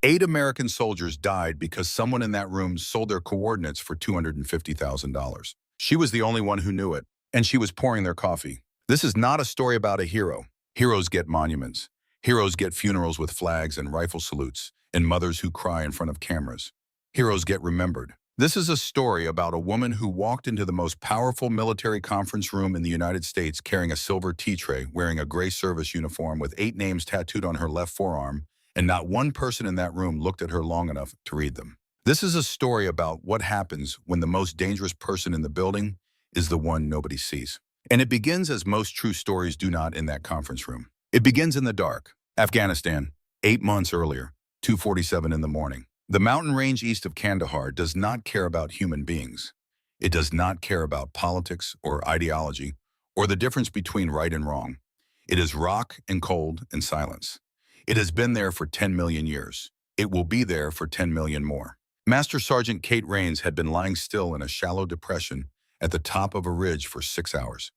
8 American soldiers died because someone in that room sold their coordinates for $250,000. She was the only one who knew it, and she was pouring their coffee. This is not a story about a hero. Heroes get monuments. Heroes get funerals with flags and rifle salutes, and mothers who cry in front of cameras. Heroes get remembered. This is a story about a woman who walked into the most powerful military conference room in the United States carrying a silver tea tray, wearing a gray service uniform with 8 names tattooed on her left forearm, and not one person in that room looked at her long enough to read them. This is a story about what happens when the most dangerous person in the building is the one nobody sees. And it begins as most true stories do not in that conference room. It begins in the dark. Afghanistan, 8 months earlier, 2:47 in the morning. The mountain range east of Kandahar does not care about human beings. It does not care about politics or ideology or the difference between right and wrong. It is rock and cold and silence. It has been there for 10 million years. It will be there for 10 million more. Master Sergeant Kate Rains had been lying still in a shallow depression at the top of a ridge for 6 hours.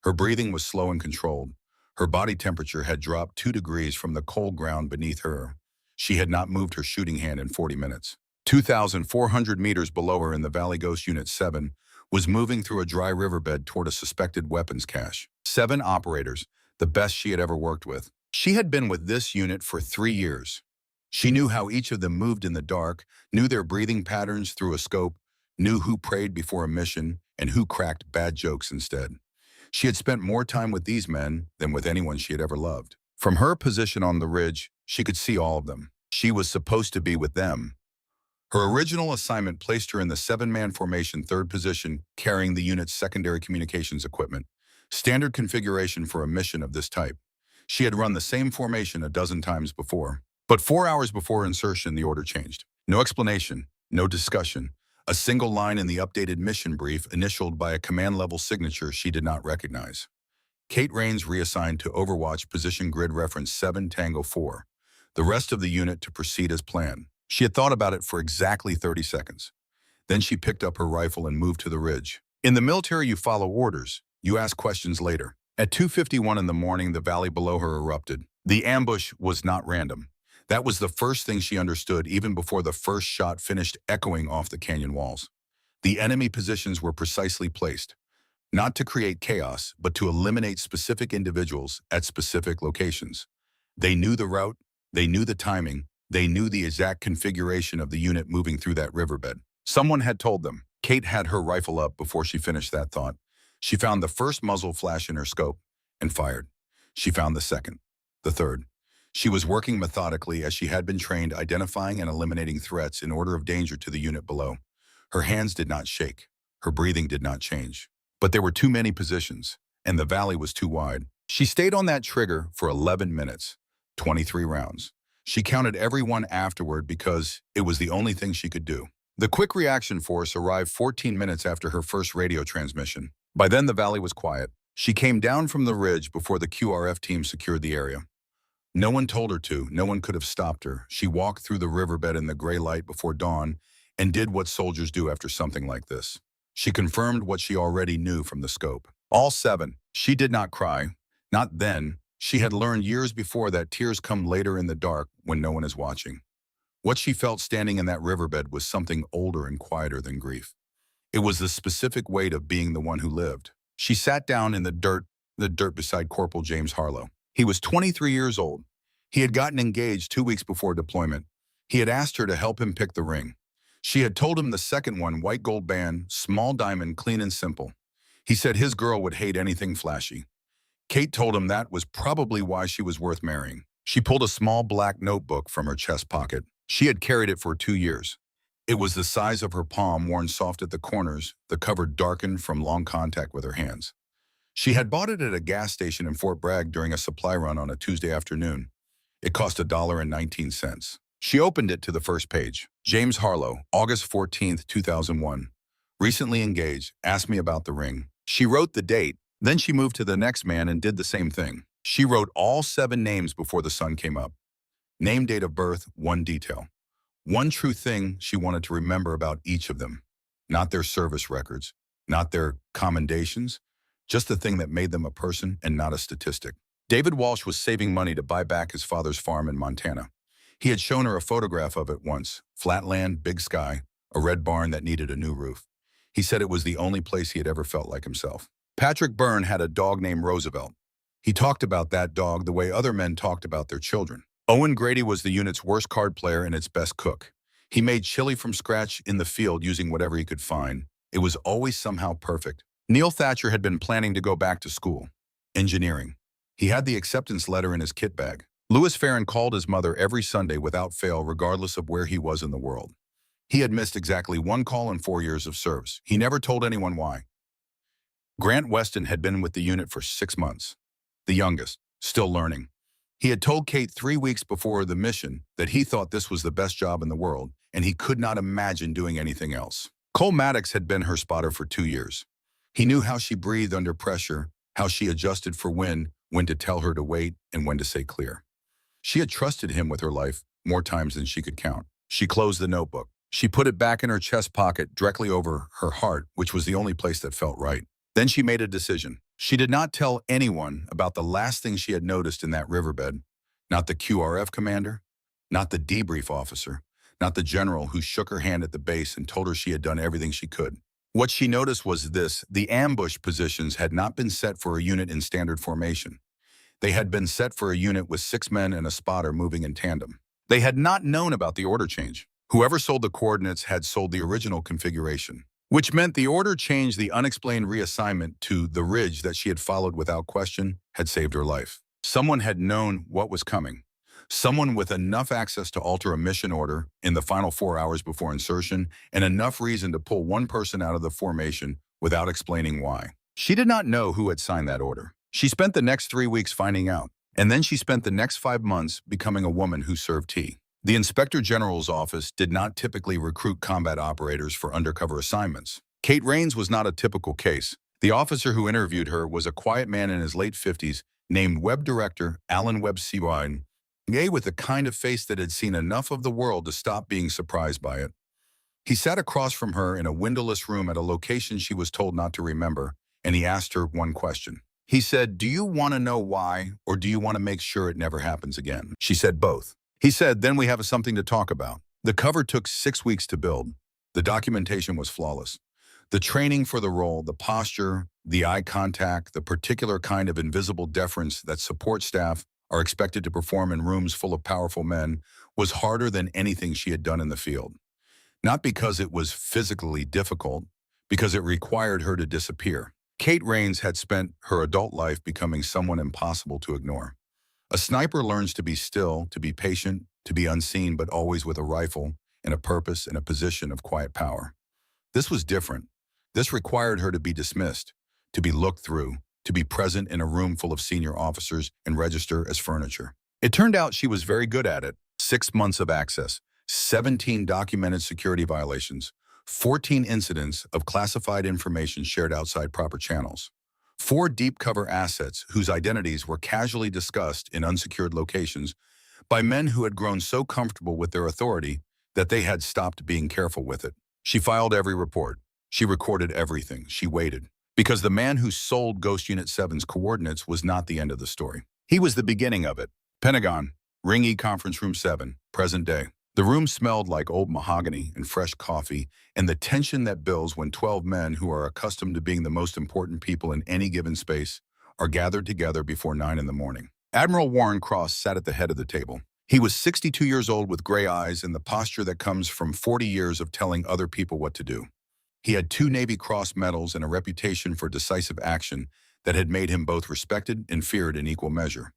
Her breathing was slow and controlled. Her body temperature had dropped 2 degrees from the cold ground beneath her. She had not moved her shooting hand in 40 minutes. 2,400 meters below her in the Valley Ghost Unit 7 was moving through a dry riverbed toward a suspected weapons cache. 7 operators, the best she had ever worked with. She had been with this unit for 3 years. She knew how each of them moved in the dark, knew their breathing patterns through a scope, knew who prayed before a mission, and who cracked bad jokes instead. She had spent more time with these men than with anyone she had ever loved. From her position on the ridge, she could see all of them. She was supposed to be with them. Her original assignment placed her in the 7-man formation 3rd position, carrying the unit's secondary communications equipment, standard configuration for a mission of this type. She had run the same formation a dozen times before. But 4 hours before insertion, the order changed. No explanation, no discussion. A single line in the updated mission brief initialed by a command-level signature she did not recognize. Kate Rains reassigned to Overwatch Position Grid Reference 7 Tango 4. The rest of the unit to proceed as planned. She had thought about it for exactly 30 seconds. Then she picked up her rifle and moved to the ridge. In the military, you follow orders. You ask questions later. At 2:51 in the morning, the valley below her erupted. The ambush was not random. That was the first thing she understood even before the first shot finished echoing off the canyon walls. The enemy positions were precisely placed, not to create chaos, but to eliminate specific individuals at specific locations. They knew the route, they knew the timing, they knew the exact configuration of the unit moving through that riverbed. Someone had told them. Kate had her rifle up before she finished that thought. She found the first muzzle flash in her scope and fired. She found the second, the third. She was working methodically as she had been trained, identifying and eliminating threats in order of danger to the unit below. Her hands did not shake. Her breathing did not change. But there were too many positions, and the valley was too wide. She stayed on that trigger for 11 minutes, 23 rounds. She counted every one afterward because it was the only thing she could do. The quick reaction force arrived 14 minutes after her first radio transmission. By then, the valley was quiet. She came down from the ridge before the QRF team secured the area. No one told her to. No one could have stopped her. She walked through the riverbed in the gray light before dawn and did what soldiers do after something like this. She confirmed what she already knew from the scope. All 7. She did not cry. Not then. She had learned years before that tears come later in the dark when no one is watching. What she felt standing in that riverbed was something older and quieter than grief. It was the specific weight of being the one who lived. She sat down in the dirt beside Corporal James Harlow. He was 23 years old. He had gotten engaged 2 weeks before deployment. He had asked her to help him pick the ring. She had told him the second one, white gold band, small diamond, clean and simple. He said his girl would hate anything flashy. Kate told him that was probably why she was worth marrying. She pulled a small black notebook from her chest pocket. She had carried it for 2 years. It was the size of her palm, worn soft at the corners, the cover darkened from long contact with her hands. She had bought it at a gas station in Fort Bragg during a supply run on a Tuesday afternoon. It cost $1.19. She opened it to the first page. James Harlow, August 14th, 2001. Recently engaged, asked me about the ring. She wrote the date. Then she moved to the next man and did the same thing. She wrote all 7 names before the sun came up. Name, date of birth, 1 detail. 1 true thing she wanted to remember about each of them. Not their service records, not their commendations, just the thing that made them a person and not a statistic. David Walsh was saving money to buy back his father's farm in Montana. He had shown her a photograph of it once, flat land, big sky, a red barn that needed a new roof. He said it was the only place he had ever felt like himself. Patrick Byrne had a dog named Roosevelt. He talked about that dog the way other men talked about their children. Owen Grady was the unit's worst card player and its best cook. He made chili from scratch in the field using whatever he could find. It was always somehow perfect. Neil Thatcher had been planning to go back to school. Engineering. He had the acceptance letter in his kit bag. Louis Farron called his mother every Sunday without fail, regardless of where he was in the world. He had missed exactly one call in 4 years of service. He never told anyone why. Grant Weston had been with the unit for 6 months. The youngest, still learning. He had told Kate 3 weeks before the mission that he thought this was the best job in the world, and he could not imagine doing anything else. Cole Maddox had been her spotter for 2 years. He knew how she breathed under pressure, how she adjusted for when to tell her to wait, and when to say clear. She had trusted him with her life more times than she could count. She closed the notebook. She put it back in her chest pocket, directly over her heart, which was the only place that felt right. Then she made a decision. She did not tell anyone about the last thing she had noticed in that riverbed. Not the QRF commander, not the debrief officer, not the general who shook her hand at the base and told her she had done everything she could. What she noticed was this: the ambush positions had not been set for a unit in standard formation. They had been set for a unit with 6 men and a spotter moving in tandem. They had not known about the order change. Whoever sold the coordinates had sold the original configuration, which meant the order change, the unexplained reassignment to the ridge that she had followed without question, had saved her life. Someone had known what was coming. Someone with enough access to alter a mission order in the final 4 hours before insertion, and enough reason to pull one person out of the formation without explaining why. She did not know who had signed that order. She spent the next 3 weeks finding out, and then she spent the next 5 months becoming a woman who served tea. The Inspector General's office did not typically recruit combat operators for undercover assignments. Kate Rains was not a typical case. The officer who interviewed her was a quiet man in his late 50s named Web Director Alan Webb Seawine, with the kind of face that had seen enough of the world to stop being surprised by it. He sat across from her in a windowless room at a location she was told not to remember, and he asked her one question. He said, "Do you want to know why, or do you want to make sure it never happens again?" She said both. He said, "Then we have something to talk about." The cover took 6 weeks to build. The documentation was flawless. The training for the role, the posture, the eye contact, the particular kind of invisible deference that support staff are expected to perform in rooms full of powerful men was harder than anything she had done in the field. Not because it was physically difficult, because it required her to disappear. Kate Rains had spent her adult life becoming someone impossible to ignore. A sniper learns to be still, to be patient, to be unseen, but always with a rifle and a purpose and a position of quiet power. This was different. This required her to be dismissed, to be looked through, to be present in a room full of senior officers and register as furniture. It turned out she was very good at it. 6 months of access, 17 documented security violations, 14 incidents of classified information shared outside proper channels, 4 deep cover assets whose identities were casually discussed in unsecured locations by men who had grown so comfortable with their authority that they had stopped being careful with it. She filed every report. She recorded everything. She waited. Because the man who sold Ghost Unit 7's coordinates was not the end of the story. He was the beginning of it. Pentagon, Ring E Conference Room 7, present day. The room smelled like old mahogany and fresh coffee, and the tension that builds when 12 men who are accustomed to being the most important people in any given space are gathered together before 9 in the morning. Admiral Warren Cross sat at the head of the table. He was 62 years old with gray eyes and the posture that comes from 40 years of telling other people what to do. He had 2 Navy Cross medals and a reputation for decisive action that had made him both respected and feared in equal measure.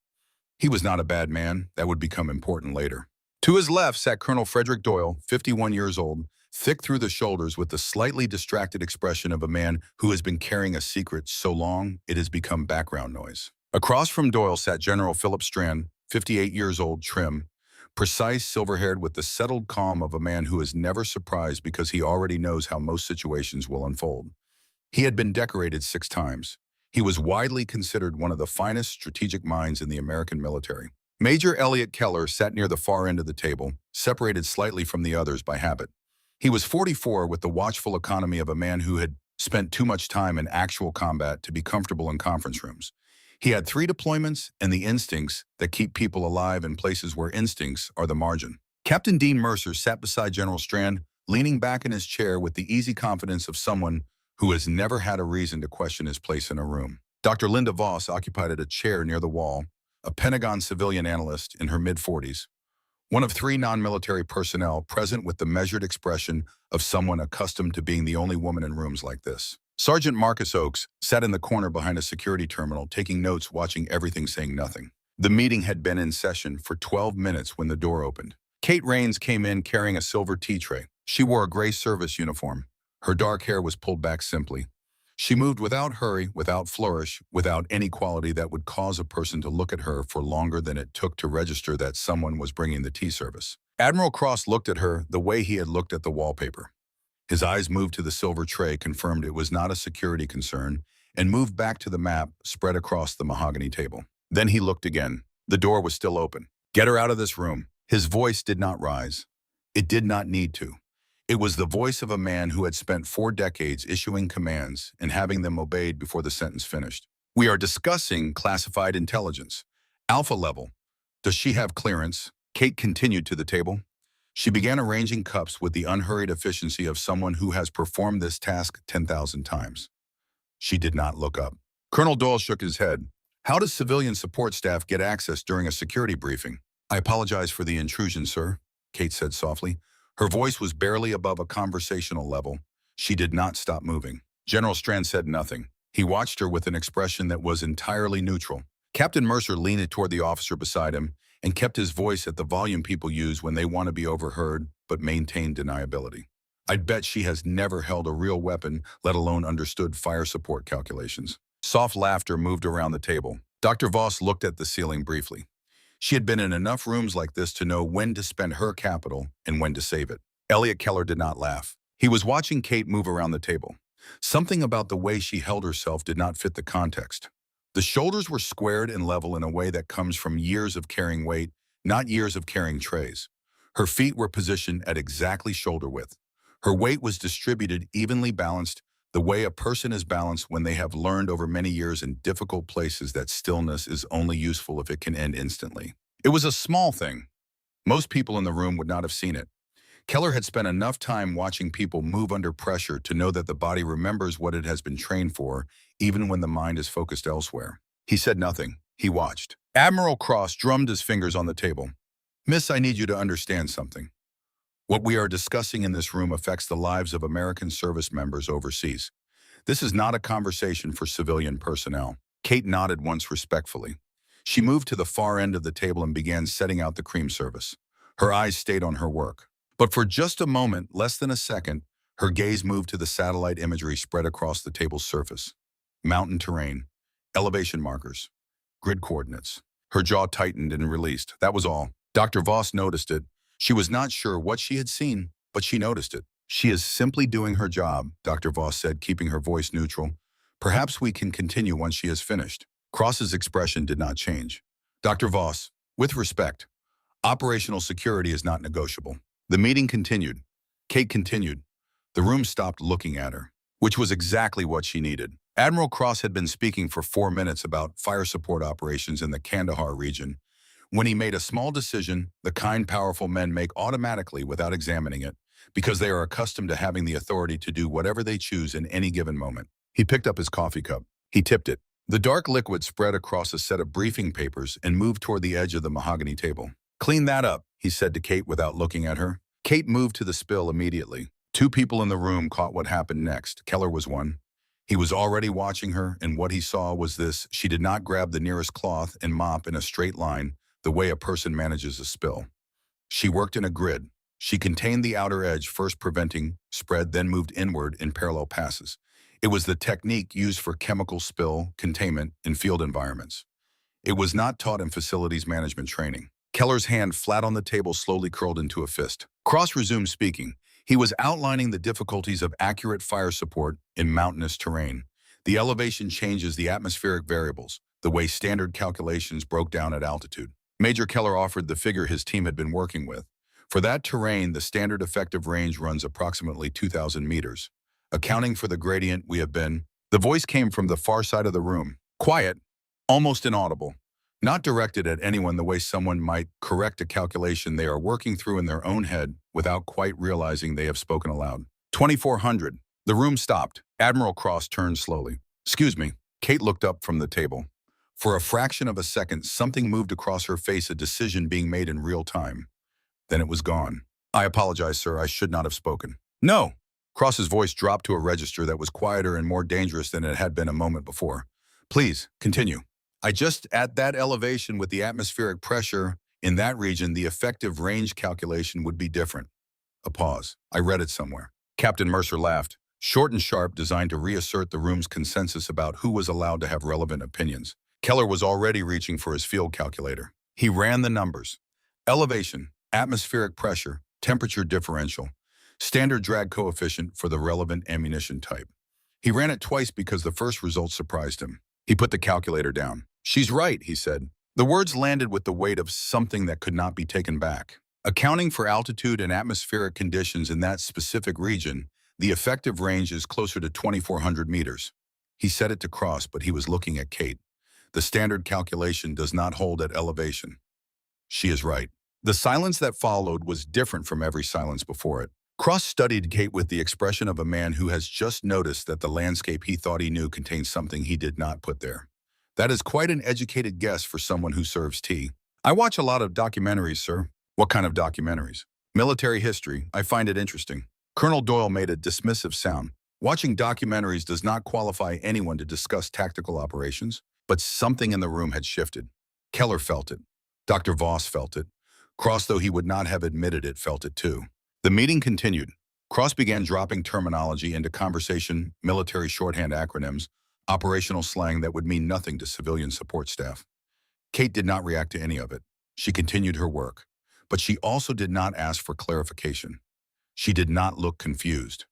He was not a bad man. That would become important later. To his left sat Colonel Frederick Doyle, 51 years old, thick through the shoulders with the slightly distracted expression of a man who has been carrying a secret so long it has become background noise. Across from Doyle sat General Philip Strand, 58 years old, trim, precise, silver-haired, with the settled calm of a man who is never surprised because he already knows how most situations will unfold. He had been decorated 6 times. He was widely considered one of the finest strategic minds in the American military. Major Elliot Keller sat near the far end of the table, separated slightly from the others by habit. He was 44 with the watchful economy of a man who had spent too much time in actual combat to be comfortable in conference rooms. He had 3 deployments and the instincts that keep people alive in places where instincts are the margin. Captain Dean Mercer sat beside General Strand, leaning back in his chair with the easy confidence of someone who has never had a reason to question his place in a room. Dr. Linda Voss occupied a chair near the wall, a Pentagon civilian analyst in her mid-40s, one of 3 non-military personnel present with the measured expression of someone accustomed to being the only woman in rooms like this. Sergeant Marcus Oakes sat in the corner behind a security terminal, taking notes, watching everything, saying nothing. The meeting had been in session for 12 minutes when the door opened. Kate Rains came in carrying a silver tea tray. She wore a gray service uniform. Her dark hair was pulled back simply. She moved without hurry, without flourish, without any quality that would cause a person to look at her for longer than it took to register that someone was bringing the tea service. Admiral Cross looked at her the way he had looked at the wallpaper. His eyes moved to the silver tray, confirmed it was not a security concern, and moved back to the map spread across the mahogany table. Then he looked again. The door was still open. "Get her out of this room." His voice did not rise. It did not need to. It was the voice of a man who had spent 4 decades issuing commands and having them obeyed before the sentence finished. "We are discussing classified intelligence. Alpha level. Does she have clearance?" Kate continued to the table. She began arranging cups with the unhurried efficiency of someone who has performed this task 10,000 times. She did not look up. Colonel Doyle shook his head. "How does civilian support staff get access during a security briefing?" "I apologize for the intrusion, sir," Kate said softly. Her voice was barely above a conversational level. She did not stop moving. General Strand said nothing. He watched her with an expression that was entirely neutral. Captain Mercer leaned toward the officer beside him and kept his voice at the volume people use when they want to be overheard but maintain deniability. "I'd bet she has never held a real weapon, let alone understood fire support calculations." Soft laughter moved around the table. Dr. Voss looked at the ceiling briefly. She had been in enough rooms like this to know when to spend her capital and when to save it. Elliot Keller did not laugh. He was watching Kate move around the table. Something about the way she held herself did not fit the context. The shoulders were squared and level in a way that comes from years of carrying weight, not years of carrying trays. Her feet were positioned at exactly shoulder width. Her weight was distributed evenly balanced, the way a person is balanced when they have learned over many years in difficult places that stillness is only useful if it can end instantly. It was a small thing. Most people in the room would not have seen it. Keller had spent enough time watching people move under pressure to know that the body remembers what it has been trained for, even when the mind is focused elsewhere. He said nothing. He watched. Admiral Cross drummed his fingers on the table. "Miss, I need you to understand something. What we are discussing in this room affects the lives of American service members overseas. This is not a conversation for civilian personnel." Kate nodded once respectfully. She moved to the far end of the table and began setting out the cream service. Her eyes stayed on her work. But for just a moment, less than a second, her gaze moved to the satellite imagery spread across the table's surface. Mountain terrain, elevation markers, grid coordinates. Her jaw tightened and released. That was all. Dr. Voss noticed it. She was not sure what she had seen, but she noticed it. "She is simply doing her job," Dr. Voss said, keeping her voice neutral. "Perhaps we can continue once she has finished." Cross's expression did not change. "Dr. Voss, with respect, operational security is not negotiable." The meeting continued. Kate continued. The room stopped looking at her, which was exactly what she needed. Admiral Cross had been speaking for 4 minutes about fire support operations in the Kandahar region when he made a small decision the kind powerful men make automatically without examining it, because they are accustomed to having the authority to do whatever they choose in any given moment. He picked up his coffee cup. He tipped it. The dark liquid spread across a set of briefing papers and moved toward the edge of the mahogany table. "Clean that up," he said to Kate without looking at her. Kate moved to the spill immediately. 2 people in the room caught what happened next. Keller was one. He was already watching her, and what he saw was this. She did not grab the nearest cloth and mop in a straight line, the way a person manages a spill. She worked in a grid. She contained the outer edge, first preventing spread, then moved inward in parallel passes. It was the technique used for chemical spill containment in field environments. It was not taught in facilities management training. Keller's hand, flat on the table, slowly curled into a fist. Cross resumed speaking. He was outlining the difficulties of accurate fire support in mountainous terrain. The elevation changes the atmospheric variables, the way standard calculations broke down at altitude. Major Keller offered the figure his team had been working with. For that terrain, the standard effective range runs approximately 2,000 meters. Accounting for the gradient we have been... The voice came from the far side of the room. "Quiet. almost inaudible, not directed at anyone the way someone might correct a calculation they are working through in their own head without quite realizing they have spoken aloud. 2400. The room stopped. Admiral Cross turned slowly. Excuse me. Kate looked up from the table. For a fraction of a second, something moved across her face, a decision being made in real time. Then it was gone. I apologize, sir. I should not have spoken. No. Cross's voice dropped to a register that was quieter and more dangerous than it had been a moment before. Please, continue. I just at that elevation with the atmospheric pressure in that region, the effective range calculation would be different. A pause. I read it somewhere. Captain Mercer laughed, short and sharp, designed to reassert the room's consensus about who was allowed to have relevant opinions. Keller was already reaching for his field calculator. He ran the numbers. Elevation, atmospheric pressure, temperature differential, standard drag coefficient for the relevant ammunition type. He ran it twice because the first result surprised him. He put the calculator down. She's right, he said. The words landed with the weight of something that could not be taken back. Accounting for altitude and atmospheric conditions in that specific region, the effective range is closer to 2,400 meters. He said it to Cross, but he was looking at Kate. The standard calculation does not hold at elevation. She is right. The silence that followed was different from every silence before it. Cross studied Kate with the expression of a man who has just noticed that the landscape he thought he knew contained something he did not put there. That is quite an educated guess for someone who serves tea. I watch a lot of documentaries, sir. What kind of documentaries? Military history. I find it interesting. Colonel Doyle made a dismissive sound. Watching documentaries does not qualify anyone to discuss tactical operations, but something in the room had shifted. Keller felt it. Dr. Voss felt it. Cross, though he would not have admitted it, felt it too. The meeting continued. Cross began dropping terminology into conversation, military shorthand acronyms, operational slang that would mean nothing to civilian support staff. Kate did not react to any of it. She continued her work. But she also did not ask for clarification. She did not look confused.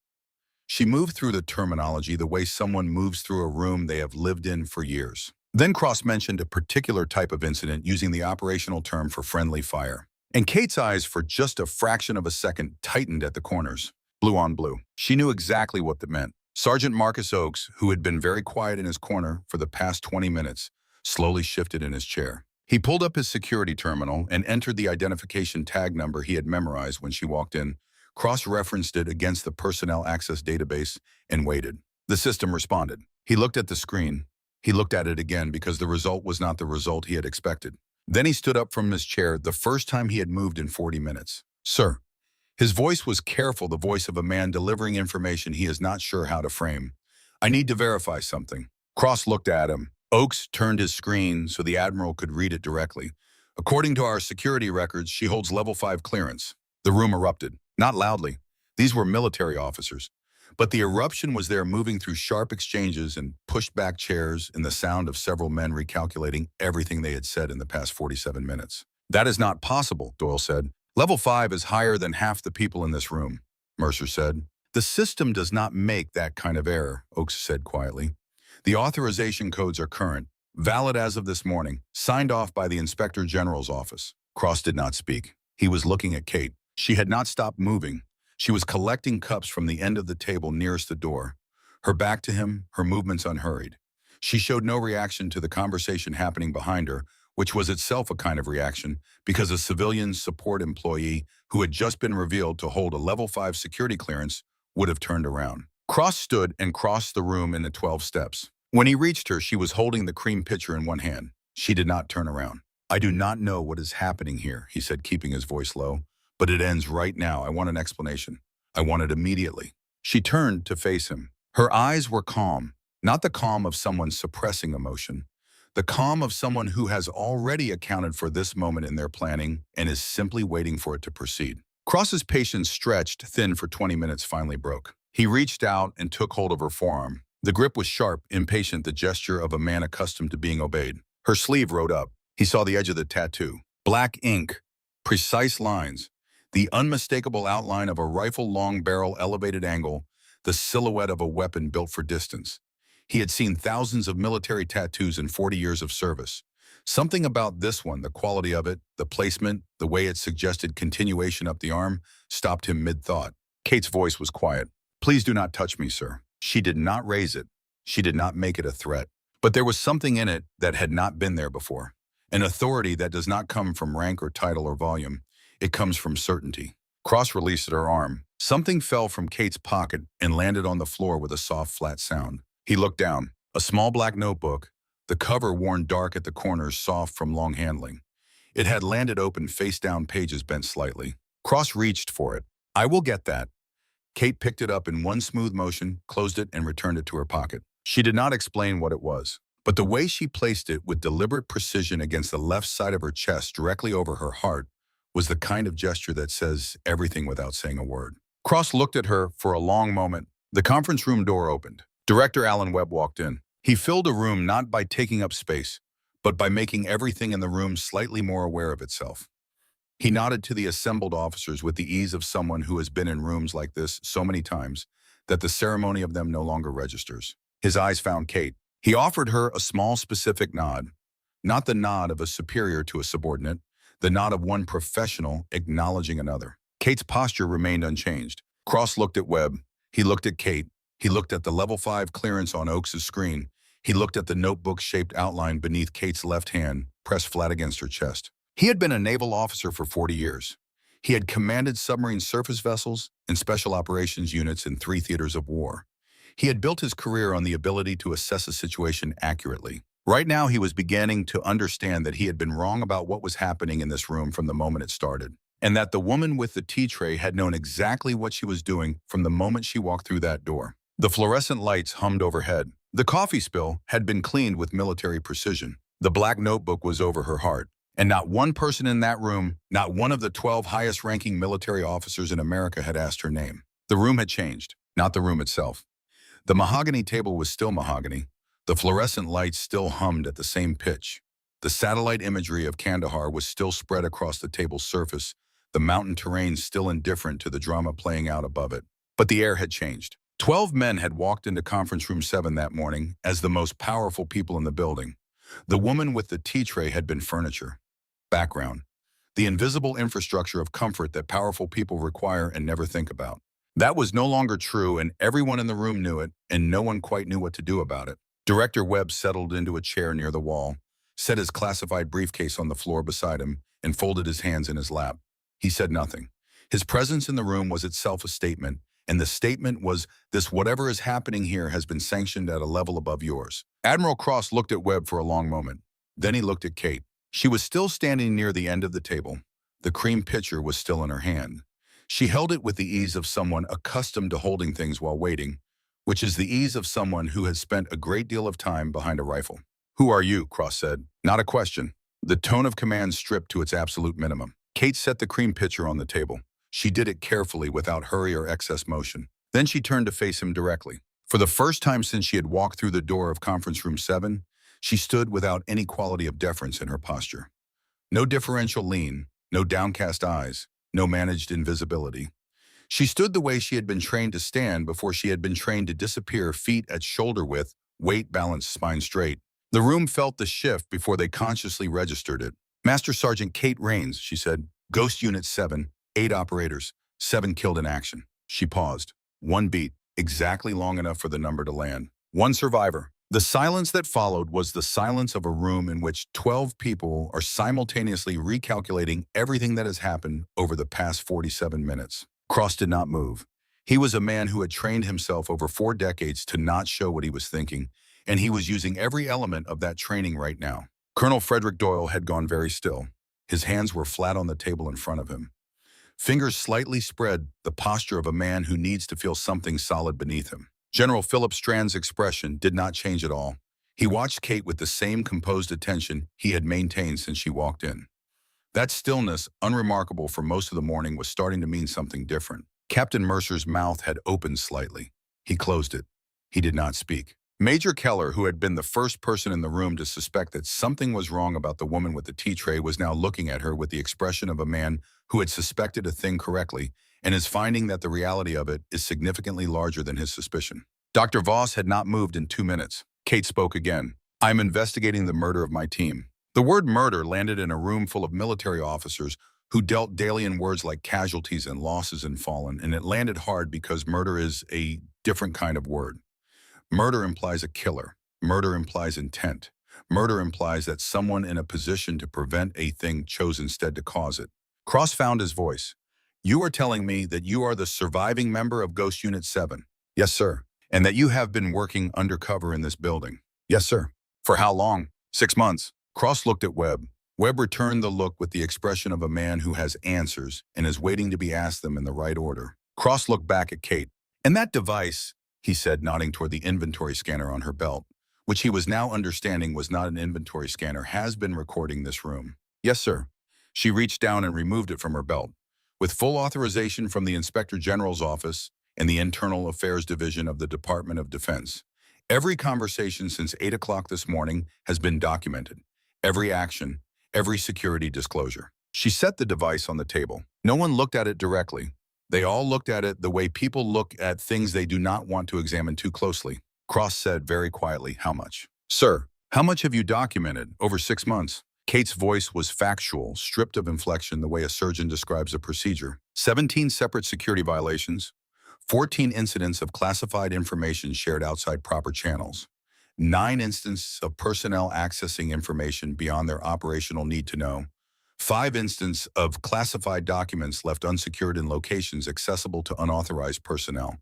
She moved through the terminology the way someone moves through a room they have lived in for years. Then Cross mentioned a particular type of incident using the operational term for friendly fire. And Kate's eyes, for just a fraction of a second, tightened at the corners. Blue on blue. She knew exactly what that meant. Sergeant Marcus Oakes, who had been very quiet in his corner for the past 20 minutes, slowly shifted in his chair. He pulled up his security terminal and entered the identification tag number he had memorized when she walked in, cross-referenced it against the personnel access database, and waited. The system responded. He looked at the screen. He looked at it again because the result was not the result he had expected. Then he stood up from his chair, the first time he had moved in 40 minutes. Sir. His voice was careful, the voice of a man delivering information he is not sure how to frame. I need to verify something. Cross looked at him. Oakes turned his screen so the Admiral could read it directly. According to our security records, she holds level 5 clearance. The room erupted. Not loudly. These were military officers. But the eruption was there, moving through sharp exchanges and pushed back chairs and the sound of several men recalculating everything they had said in the past 47 minutes. That is not possible, Doyle said. Level 5 is higher than half the people in this room, Mercer said. The system does not make that kind of error, Oakes said quietly. The authorization codes are current, valid as of this morning, signed off by the Inspector General's office. Cross did not speak. He was looking at Kate. She had not stopped moving. She was collecting cups from the end of the table nearest the door. Her back to him, her movements unhurried. She showed no reaction to the conversation happening behind her, which was itself a kind of reaction because a civilian support employee who had just been revealed to hold a level 5 security clearance would have turned around. Cross stood and crossed the room in the 12 steps. When he reached her, she was holding the cream pitcher in one hand. She did not turn around. I do not know what is happening here, he said, keeping his voice low. But it ends right now. I want an explanation. I want it immediately. She turned to face him. Her eyes were calm, not the calm of someone suppressing emotion, the calm of someone who has already accounted for this moment in their planning and is simply waiting for it to proceed. Cross's patience, stretched thin for 20 minutes, finally broke. He reached out and took hold of her forearm. The grip was sharp, impatient, the gesture of a man accustomed to being obeyed. Her sleeve rode up. He saw the edge of the tattoo. Black ink, precise lines, the unmistakable outline of a rifle long barrel elevated angle, the silhouette of a weapon built for distance. He had seen thousands of military tattoos in 40 years of service. Something about this one, the quality of it, the placement, the way it suggested continuation up the arm, stopped him mid-thought. Kate's voice was quiet. Please do not touch me, sir. She did not raise it. She did not make it a threat. But there was something in it that had not been there before. An authority that does not come from rank or title or volume. It comes from certainty. Cross released her arm. Something fell from Kate's pocket and landed on the floor with a soft, flat sound. He looked down. A small black notebook, the cover worn dark at the corners, soft from long handling. It had landed open, face down, pages bent slightly. Cross reached for it. "I will get that." Kate picked it up in one smooth motion, closed it, and returned it to her pocket. She did not explain what it was, but the way she placed it with deliberate precision against the left side of her chest, directly over her heart, was the kind of gesture that says everything without saying a word. Cross looked at her for a long moment. The conference room door opened. Director Alan Webb walked in. He filled a room not by taking up space, but by making everything in the room slightly more aware of itself. He nodded to the assembled officers with the ease of someone who has been in rooms like this so many times that the ceremony of them no longer registers. His eyes found Kate. He offered her a small, specific nod, not the nod of a superior to a subordinate, the nod of one professional acknowledging another. Kate's posture remained unchanged. Cross looked at Webb. He looked at Kate. He looked at the level 5 clearance on Oakes' screen. He looked at the notebook-shaped outline beneath Kate's left hand, pressed flat against her chest. He had been a naval officer for 40 years. He had commanded submarine surface vessels and special operations units in 3 theaters of war. He had built his career on the ability to assess a situation accurately. Right now, he was beginning to understand that he had been wrong about what was happening in this room from the moment it started, and that the woman with the tea tray had known exactly what she was doing from the moment she walked through that door. The fluorescent lights hummed overhead. The coffee spill had been cleaned with military precision. The black notebook was over her heart. And not one person in that room, not one of the 12 highest-ranking military officers in America had asked her name. The room had changed, not the room itself. The mahogany table was still mahogany. The fluorescent lights still hummed at the same pitch. The satellite imagery of Kandahar was still spread across the table's surface, the mountain terrain still indifferent to the drama playing out above it. But the air had changed. 12 men had walked into conference room 7 that morning as the most powerful people in the building. The woman with the tea tray had been furniture. Background. The invisible infrastructure of comfort that powerful people require and never think about. That was no longer true, and everyone in the room knew it, and no one quite knew what to do about it. Director Webb settled into a chair near the wall, set his classified briefcase on the floor beside him, and folded his hands in his lap. He said nothing. His presence in the room was itself a statement, and the statement was, "This whatever is happening here has been sanctioned at a level above yours." Admiral Cross looked at Webb for a long moment. Then he looked at Kate. She was still standing near the end of the table. The cream pitcher was still in her hand. She held it with the ease of someone accustomed to holding things while waiting, which is the ease of someone who has spent a great deal of time behind a rifle. "Who are you?" Cross said. Not a question. The tone of command stripped to its absolute minimum. Kate set the cream pitcher on the table. She did it carefully, without hurry or excess motion. Then she turned to face him directly. For the first time since she had walked through the door of conference room 7, she stood without any quality of deference in her posture. No differential lean, no downcast eyes, no managed invisibility. She stood the way she had been trained to stand before she had been trained to disappear, feet at shoulder width, weight balanced, spine straight. The room felt the shift before they consciously registered it. "Master Sergeant Kate Rains," she said. "Ghost Unit 7, 8 operators, 7 killed in action." She paused. 1 beat, exactly long enough for the number to land. 1 survivor. The silence that followed was the silence of a room in which 12 people are simultaneously recalculating everything that has happened over the past 47 minutes. Cross did not move. He was a man who had trained himself over 4 decades to not show what he was thinking, and he was using every element of that training right now. Colonel Frederick Doyle had gone very still. His hands were flat on the table in front of him. Fingers slightly spread, the posture of a man who needs to feel something solid beneath him. General Philip Strand's expression did not change at all. He watched Kate with the same composed attention he had maintained since she walked in. That stillness, unremarkable for most of the morning, was starting to mean something different. Captain Mercer's mouth had opened slightly. He closed it. He did not speak. Major Keller, who had been the first person in the room to suspect that something was wrong about the woman with the tea tray, was now looking at her with the expression of a man who had suspected a thing correctly and is finding that the reality of it is significantly larger than his suspicion. Dr. Voss had not moved in 2 minutes. Kate spoke again. "I'm investigating the murder of my team." The word murder landed in a room full of military officers who dealt daily in words like casualties and losses and fallen, and it landed hard because murder is a different kind of word. Murder implies a killer. Murder implies intent. Murder implies that someone in a position to prevent a thing chose instead to cause it. Cross found his voice. You are telling me that you are the surviving member of Ghost Unit 7? Yes, sir. And that you have been working undercover in this building? Yes, sir. For how long? 6 months. Cross looked at Webb. Webb returned the look with the expression of a man who has answers and is waiting to be asked them in the right order. Cross looked back at Kate. And that device, he said, nodding toward the inventory scanner on her belt, which he was now understanding was not an inventory scanner, has been recording this room. Yes, sir. She reached down and removed it from her belt. With full authorization from the Inspector General's office and the Internal Affairs Division of the Department of Defense, every conversation since 8 o'clock this morning has been documented. Every action, every security disclosure. She set the device on the table. No one looked at it directly. They all looked at it the way people look at things they do not want to examine too closely. Cross said very quietly, how much? Sir, how much have you documented? Over 6 months. Kate's voice was factual, stripped of inflection the way a surgeon describes a procedure. 17 separate security violations, 14 incidents of classified information shared outside proper channels, 9 instances of personnel accessing information beyond their operational need to know, 5 instances of classified documents left unsecured in locations accessible to unauthorized personnel,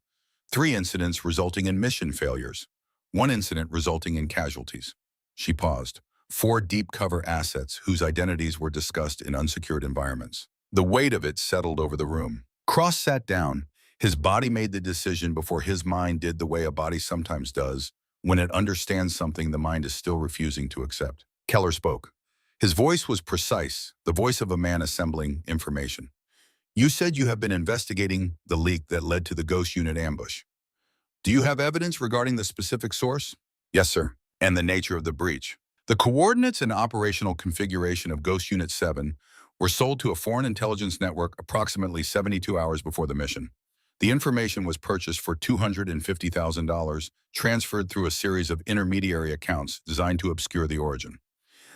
3 incidents resulting in mission failures, 1 incident resulting in casualties. She paused. 4 deep cover assets whose identities were discussed in unsecured environments. The weight of it settled over the room. Cross sat down. His body made the decision before his mind did, the way a body sometimes does when it understands something the mind is still refusing to accept. Keller spoke. His voice was precise, the voice of a man assembling information. You said you have been investigating the leak that led to the Ghost Unit ambush. Do you have evidence regarding the specific source? Yes, sir. And the nature of the breach? The coordinates and operational configuration of Ghost Unit 7 were sold to a foreign intelligence network approximately 72 hours before the mission. The information was purchased for $250,000, transferred through a series of intermediary accounts designed to obscure the origin.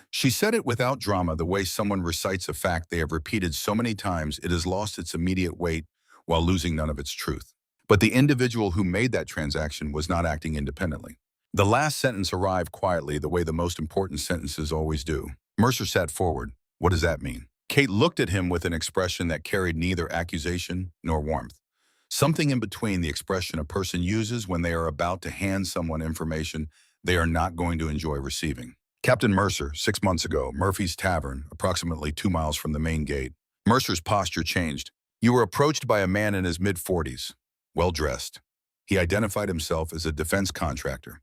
She said it without drama, the way someone recites a fact they have repeated so many times it has lost its immediate weight while losing none of its truth. But the individual who made that transaction was not acting independently. The last sentence arrived quietly, the way the most important sentences always do. Mercer sat forward. What does that mean? Kate looked at him with an expression that carried neither accusation nor warmth. Something in between the expression a person uses when they are about to hand someone information they are not going to enjoy receiving. Captain Mercer, 6 months ago, Murphy's Tavern, approximately 2 miles from the main gate. Mercer's posture changed. You were approached by a man in his mid-40s, well-dressed. He identified himself as a defense contractor.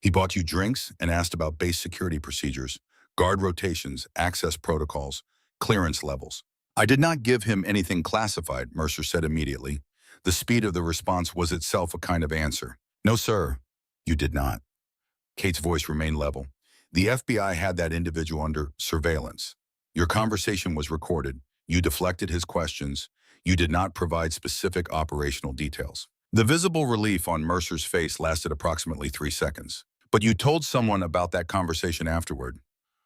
He bought you drinks and asked about base security procedures, guard rotations, access protocols, clearance levels. I did not give him anything classified, Mercer said immediately. The speed of the response was itself a kind of answer. No, sir, you did not. Kate's voice remained level. The FBI had that individual under surveillance. Your conversation was recorded. You deflected his questions. You did not provide specific operational details. The visible relief on Mercer's face lasted approximately 3 seconds. But you told someone about that conversation afterward.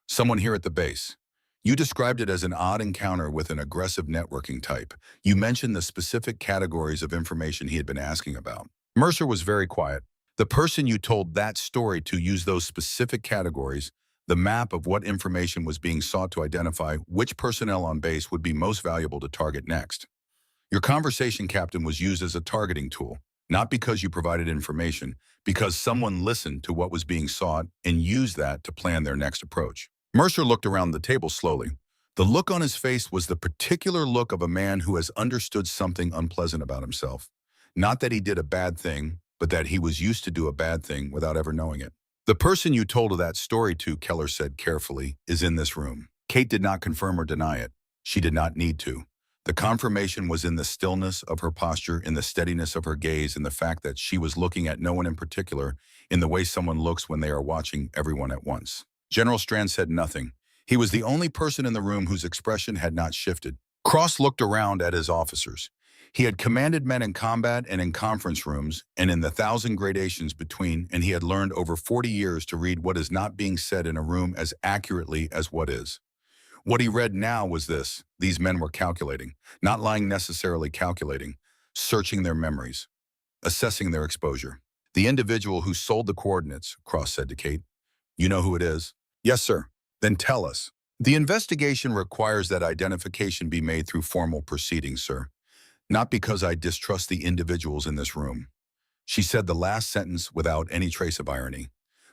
Someone here at the base. You described it as an odd encounter with an aggressive networking type. You mentioned the specific categories of information he had been asking about. Mercer was very quiet. The person you told that story to used those specific categories, the map of what information was being sought to identify which personnel on base would be most valuable to target next. Your conversation, Captain, was used as a targeting tool, not because you provided information, because someone listened to what was being sought and used that to plan their next approach. Mercer looked around the table slowly. The look on his face was the particular look of a man who has understood something unpleasant about himself. Not that he did a bad thing, but that he was used to do a bad thing without ever knowing it. The person you told that story to, Keller said carefully, is in this room. Kate did not confirm or deny it. She did not need to. The confirmation was in the stillness of her posture, in the steadiness of her gaze, in the fact that she was looking at no one in particular, in the way someone looks when they are watching everyone at once. General Strand said nothing. He was the only person in the room whose expression had not shifted. Cross looked around at his officers. He had commanded men in combat and in conference rooms and in the 1,000 gradations between, and he had learned over 40 years to read what is not being said in a room as accurately as what is. What he read now was this: these men were calculating, not lying, necessarily calculating, searching their memories, assessing their exposure. The individual who sold the coordinates, Cross said to Kate. You know who it is? Yes, sir. Then tell us. The investigation requires that identification be made through formal proceedings, sir. Not because I distrust the individuals in this room. She said the last sentence without any trace of irony.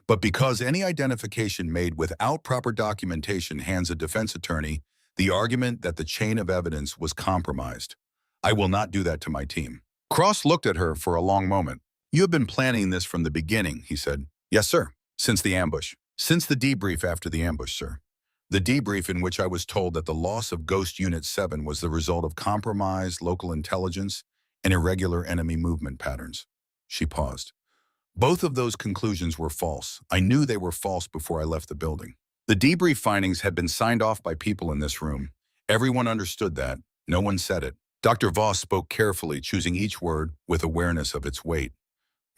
But because any identification made without proper documentation hands a defense attorney the argument that the chain of evidence was compromised. I will not do that to my team. Cross looked at her for a long moment. You have been planning this from the beginning, he said. Yes, sir. Since the ambush. Since the debrief after the ambush, sir. The debrief in which I was told that the loss of Ghost Unit 7 was the result of compromised local intelligence and irregular enemy movement patterns. She paused. Both of those conclusions were false. I knew they were false before I left the building. The debrief findings had been signed off by people in this room. Everyone understood that. No one said it. Dr. Voss spoke carefully, choosing each word with awareness of its weight.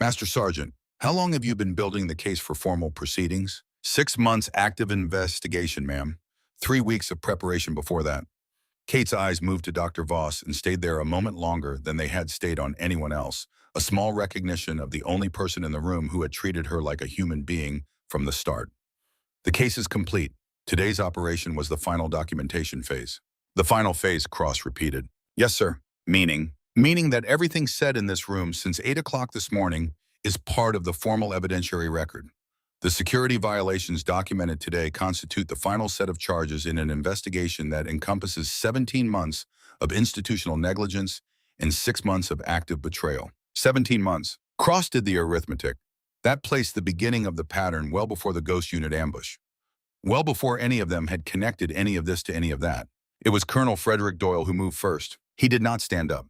Master Sergeant, how long have you been building the case for formal proceedings? 6 months active investigation, ma'am. 3 weeks of preparation before that. Kate's eyes moved to Dr. Voss and stayed there a moment longer than they had stayed on anyone else, a small recognition of the only person in the room who had treated her like a human being from the start. The case is complete. Today's operation was the final documentation phase. The final phase, Cross repeated. Yes, sir. Meaning that everything said in this room since 8 o'clock this morning is part of the formal evidentiary record. The security violations documented today constitute the final set of charges in an investigation that encompasses 17 months of institutional negligence and 6 months of active betrayal. 17 months. Cross did the arithmetic. That placed the beginning of the pattern well before the Ghost Unit ambush. Well before any of them had connected any of this to any of that. It was Colonel Frederick Doyle who moved first. He did not stand up.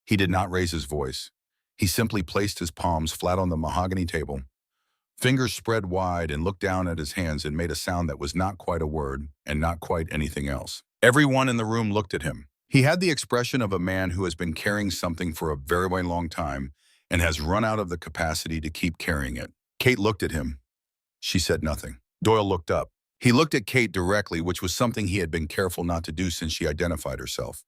He did not raise his voice. He simply placed his palms flat on the mahogany table. Fingers spread wide and looked down at his hands and made a sound that was not quite a word and not quite anything else. Everyone in the room looked at him. He had the expression of a man who has been carrying something for a very, very long time and has run out of the capacity to keep carrying it. Kate looked at him. She said nothing. Doyle looked up. He looked at Kate directly, which was something he had been careful not to do since she identified herself.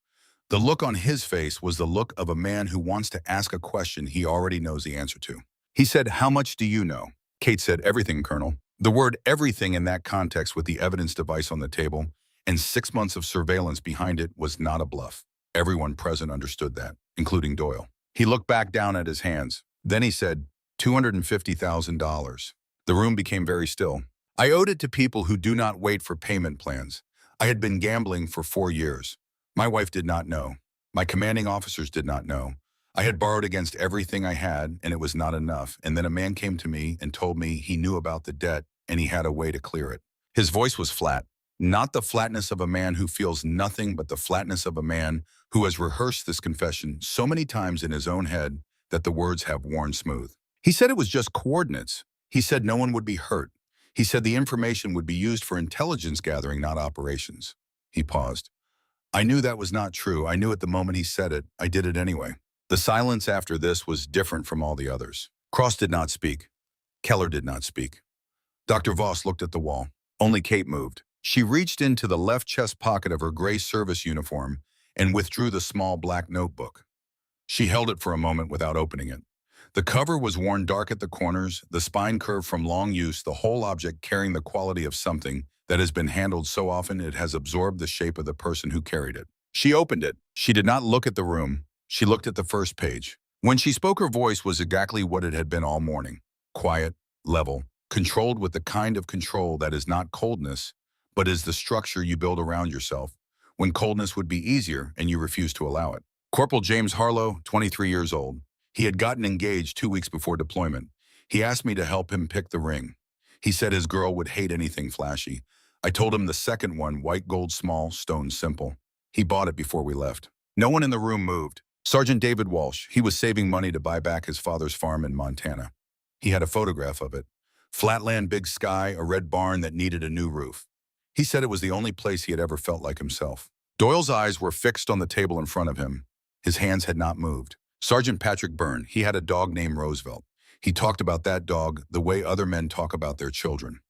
The look on his face was the look of a man who wants to ask a question he already knows the answer to. He said, "How much do you know?" Kate said, "Everything, Colonel." The word everything in that context with the evidence device on the table and 6 months of surveillance behind it was not a bluff. Everyone present understood that, including Doyle. He looked back down at his hands. Then he said, $250,000. The room became very still. I owed it to people who do not wait for payment plans. I had been gambling for 4 years. My wife did not know. My commanding officers did not know. I had borrowed against everything I had, and it was not enough. And then a man came to me and told me he knew about the debt and he had a way to clear it. His voice was flat. Not the flatness of a man who feels nothing, but the flatness of a man who has rehearsed this confession so many times in his own head that the words have worn smooth. He said it was just coordinates. He said no one would be hurt. He said the information would be used for intelligence gathering, not operations. He paused. I knew that was not true. I knew at the moment he said it. I did it anyway. The silence after this was different from all the others. Cross did not speak. Keller did not speak. Dr. Voss looked at the wall. Only Kate moved. She reached into the left chest pocket of her gray service uniform and withdrew the small black notebook. She held it for a moment without opening it. The cover was worn dark at the corners, the spine curved from long use, the whole object carrying the quality of something that has been handled so often it has absorbed the shape of the person who carried it. She opened it. She did not look at the room. She looked at the first page. When she spoke, her voice was exactly what it had been all morning. Quiet, level, controlled with the kind of control that is not coldness, but is the structure you build around yourself, when coldness would be easier and you refuse to allow it. Corporal James Harlow, 23 years old. He had gotten engaged 2 weeks before deployment. He asked me to help him pick the ring. He said his girl would hate anything flashy. I told him the second one, white gold small, stone simple. He bought it before we left. No one in the room moved. Sergeant David Walsh, he was saving money to buy back his father's farm in Montana. He had a photograph of it. Flatland, big sky, a red barn that needed a new roof. He said it was the only place he had ever felt like himself. Doyle's eyes were fixed on the table in front of him. His hands had not moved. Sergeant Patrick Byrne, he had a dog named Roosevelt. He talked about that dog the way other men talk about their children.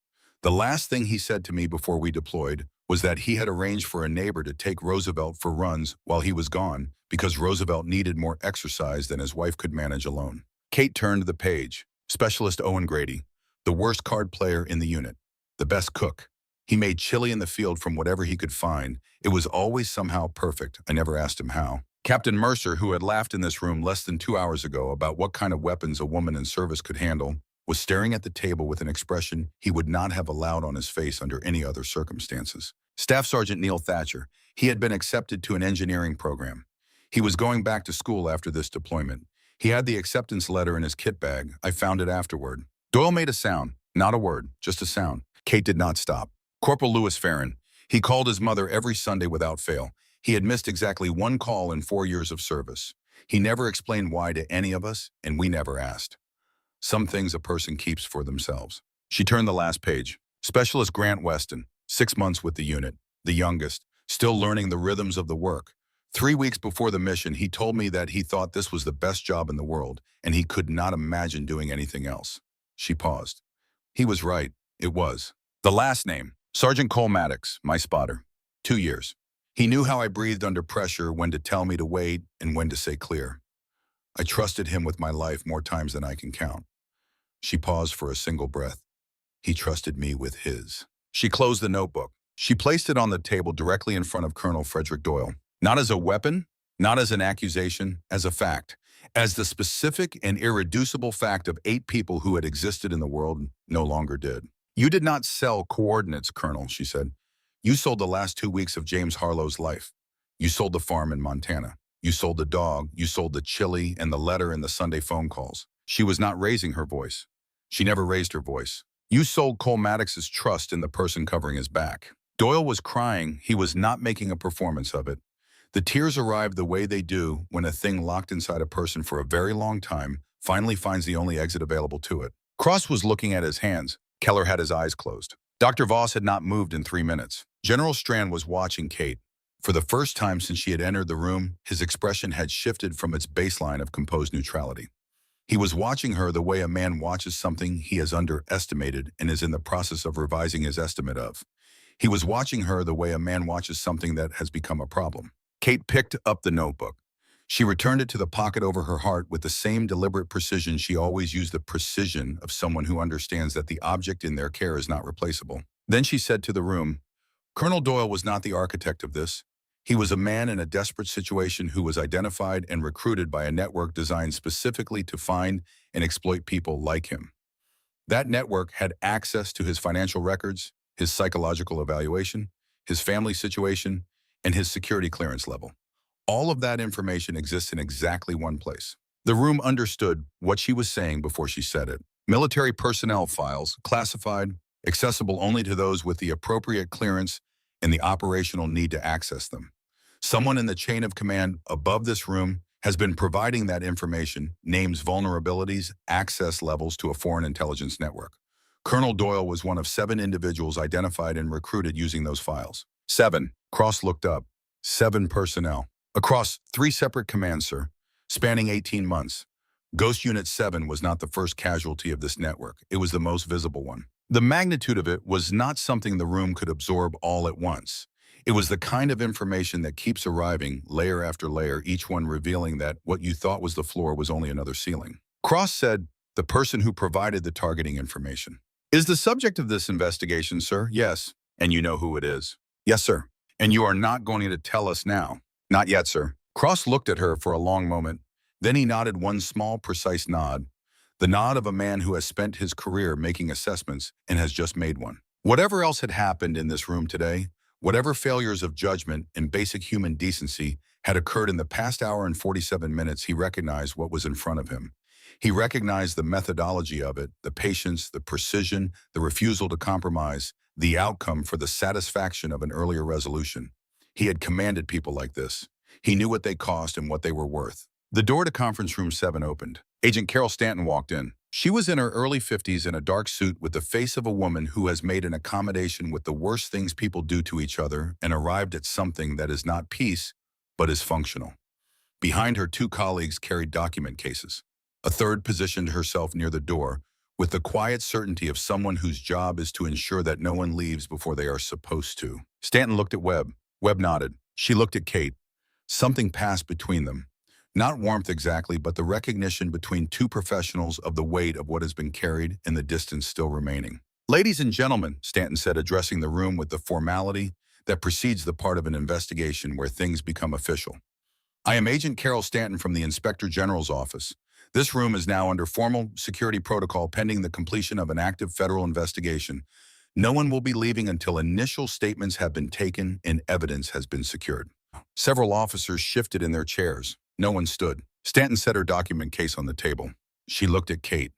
The last thing he said to me before we deployed was that he had arranged for a neighbor to take Roosevelt for runs while he was gone because Roosevelt needed more exercise than his wife could manage alone. Kate turned the page. Specialist Owen Grady, the worst card player in the unit, the best cook. He made chili in the field from whatever he could find. It was always somehow perfect. I never asked him how. Captain Mercer, who had laughed in this room less than 2 hours ago about what kind of weapons a woman in service could handle, was staring at the table with an expression he would not have allowed on his face under any other circumstances. Staff Sergeant Neil Thatcher. He had been accepted to an engineering program. He was going back to school after this deployment. He had the acceptance letter in his kit bag. I found it afterward. Doyle made a sound, not a word, just a sound. Kate did not stop. Corporal Lewis Farron. He called his mother every Sunday without fail. He had missed exactly 1 call in 4 years of service. He never explained why to any of us, and we never asked. Some things a person keeps for themselves. She turned the last page. Specialist Grant Weston, 6 months with the unit, the youngest, still learning the rhythms of the work. 3 weeks before the mission, he told me that he thought this was the best job in the world, and he could not imagine doing anything else. She paused. He was right. It was. The last name, Sergeant Cole Maddox, my spotter. 2 years. He knew how I breathed under pressure, when to tell me to wait and when to say clear. I trusted him with my life more times than I can count. She paused for a single breath. He trusted me with his. She closed the notebook. She placed it on the table directly in front of Colonel Frederick Doyle. Not as a weapon, not as an accusation, as a fact. As the specific and irreducible fact of 8 people who had existed in the world no longer did. You did not sell coordinates, Colonel, she said. You sold the last 2 weeks of James Harlow's life. You sold the farm in Montana. You sold the dog. You sold the chili and the letter and the Sunday phone calls. She was not raising her voice. She never raised her voice. You sold Cole Maddox's trust in the person covering his back. Doyle was crying. He was not making a performance of it. The tears arrived the way they do when a thing locked inside a person for a very long time finally finds the only exit available to it. Cross was looking at his hands. Keller had his eyes closed. Dr. Voss had not moved in 3 minutes. General Strand was watching Kate. For the first time since she had entered the room, his expression had shifted from its baseline of composed neutrality. He was watching her the way a man watches something he has underestimated and is in the process of revising his estimate of. He was watching her the way a man watches something that has become a problem. Kate picked up the notebook. She returned it to the pocket over her heart with the same deliberate precision she always used, the precision of someone who understands that the object in their care is not replaceable. Then she said to the room, Colonel Doyle was not the architect of this. He was a man in a desperate situation who was identified and recruited by a network designed specifically to find and exploit people like him. That network had access to his financial records, his psychological evaluation, his family situation, and his security clearance level. All of that information exists in exactly one place. The room understood what she was saying before she said it. Military personnel files, classified, accessible only to those with the appropriate clearance and the operational need to access them. Someone in the chain of command above this room has been providing that information, names, vulnerabilities, access levels to a foreign intelligence network. Colonel Doyle was one of 7 individuals identified and recruited using those files. 7. Cross looked up. 7 personnel. Across 3 separate commands, sir, spanning 18 months. Ghost Unit 7 was not the first casualty of this network. It was the most visible one. The magnitude of it was not something the room could absorb all at once. It was the kind of information that keeps arriving, layer after layer, each one revealing that what you thought was the floor was only another ceiling. Cross said, the person who provided the targeting information. Is the subject of this investigation, sir? Yes. And you know who it is? Yes, sir. And you are not going to tell us now? Not yet, sir. Cross looked at her for a long moment. Then he nodded one small, precise nod. The nod of a man who has spent his career making assessments and has just made one. Whatever else had happened in this room today, whatever failures of judgment and basic human decency had occurred in the past hour and 47 minutes, he recognized what was in front of him. He recognized the methodology of it, the patience, the precision, the refusal to compromise, the outcome for the satisfaction of an earlier resolution. He had commanded people like this. He knew what they cost and what they were worth. The door to conference room 7 opened. Agent Carol Stanton walked in. She was in her early 50s in a dark suit with the face of a woman who has made an accommodation with the worst things people do to each other and arrived at something that is not peace, but is functional. Behind her, 2 colleagues carried document cases. A third positioned herself near the door with the quiet certainty of someone whose job is to ensure that no one leaves before they are supposed to. Stanton looked at Webb. Webb nodded. She looked at Kate. Something passed between them. Not warmth exactly, but the recognition between two professionals of the weight of what has been carried and the distance still remaining. Ladies and gentlemen, Stanton said, addressing the room with the formality that precedes the part of an investigation where things become official. I am Agent Carol Stanton from the Inspector General's office. This room is now under formal security protocol pending the completion of an active federal investigation. No one will be leaving until initial statements have been taken and evidence has been secured. Several officers shifted in their chairs. No one stood. Stanton set her document case on the table. She looked at Kate.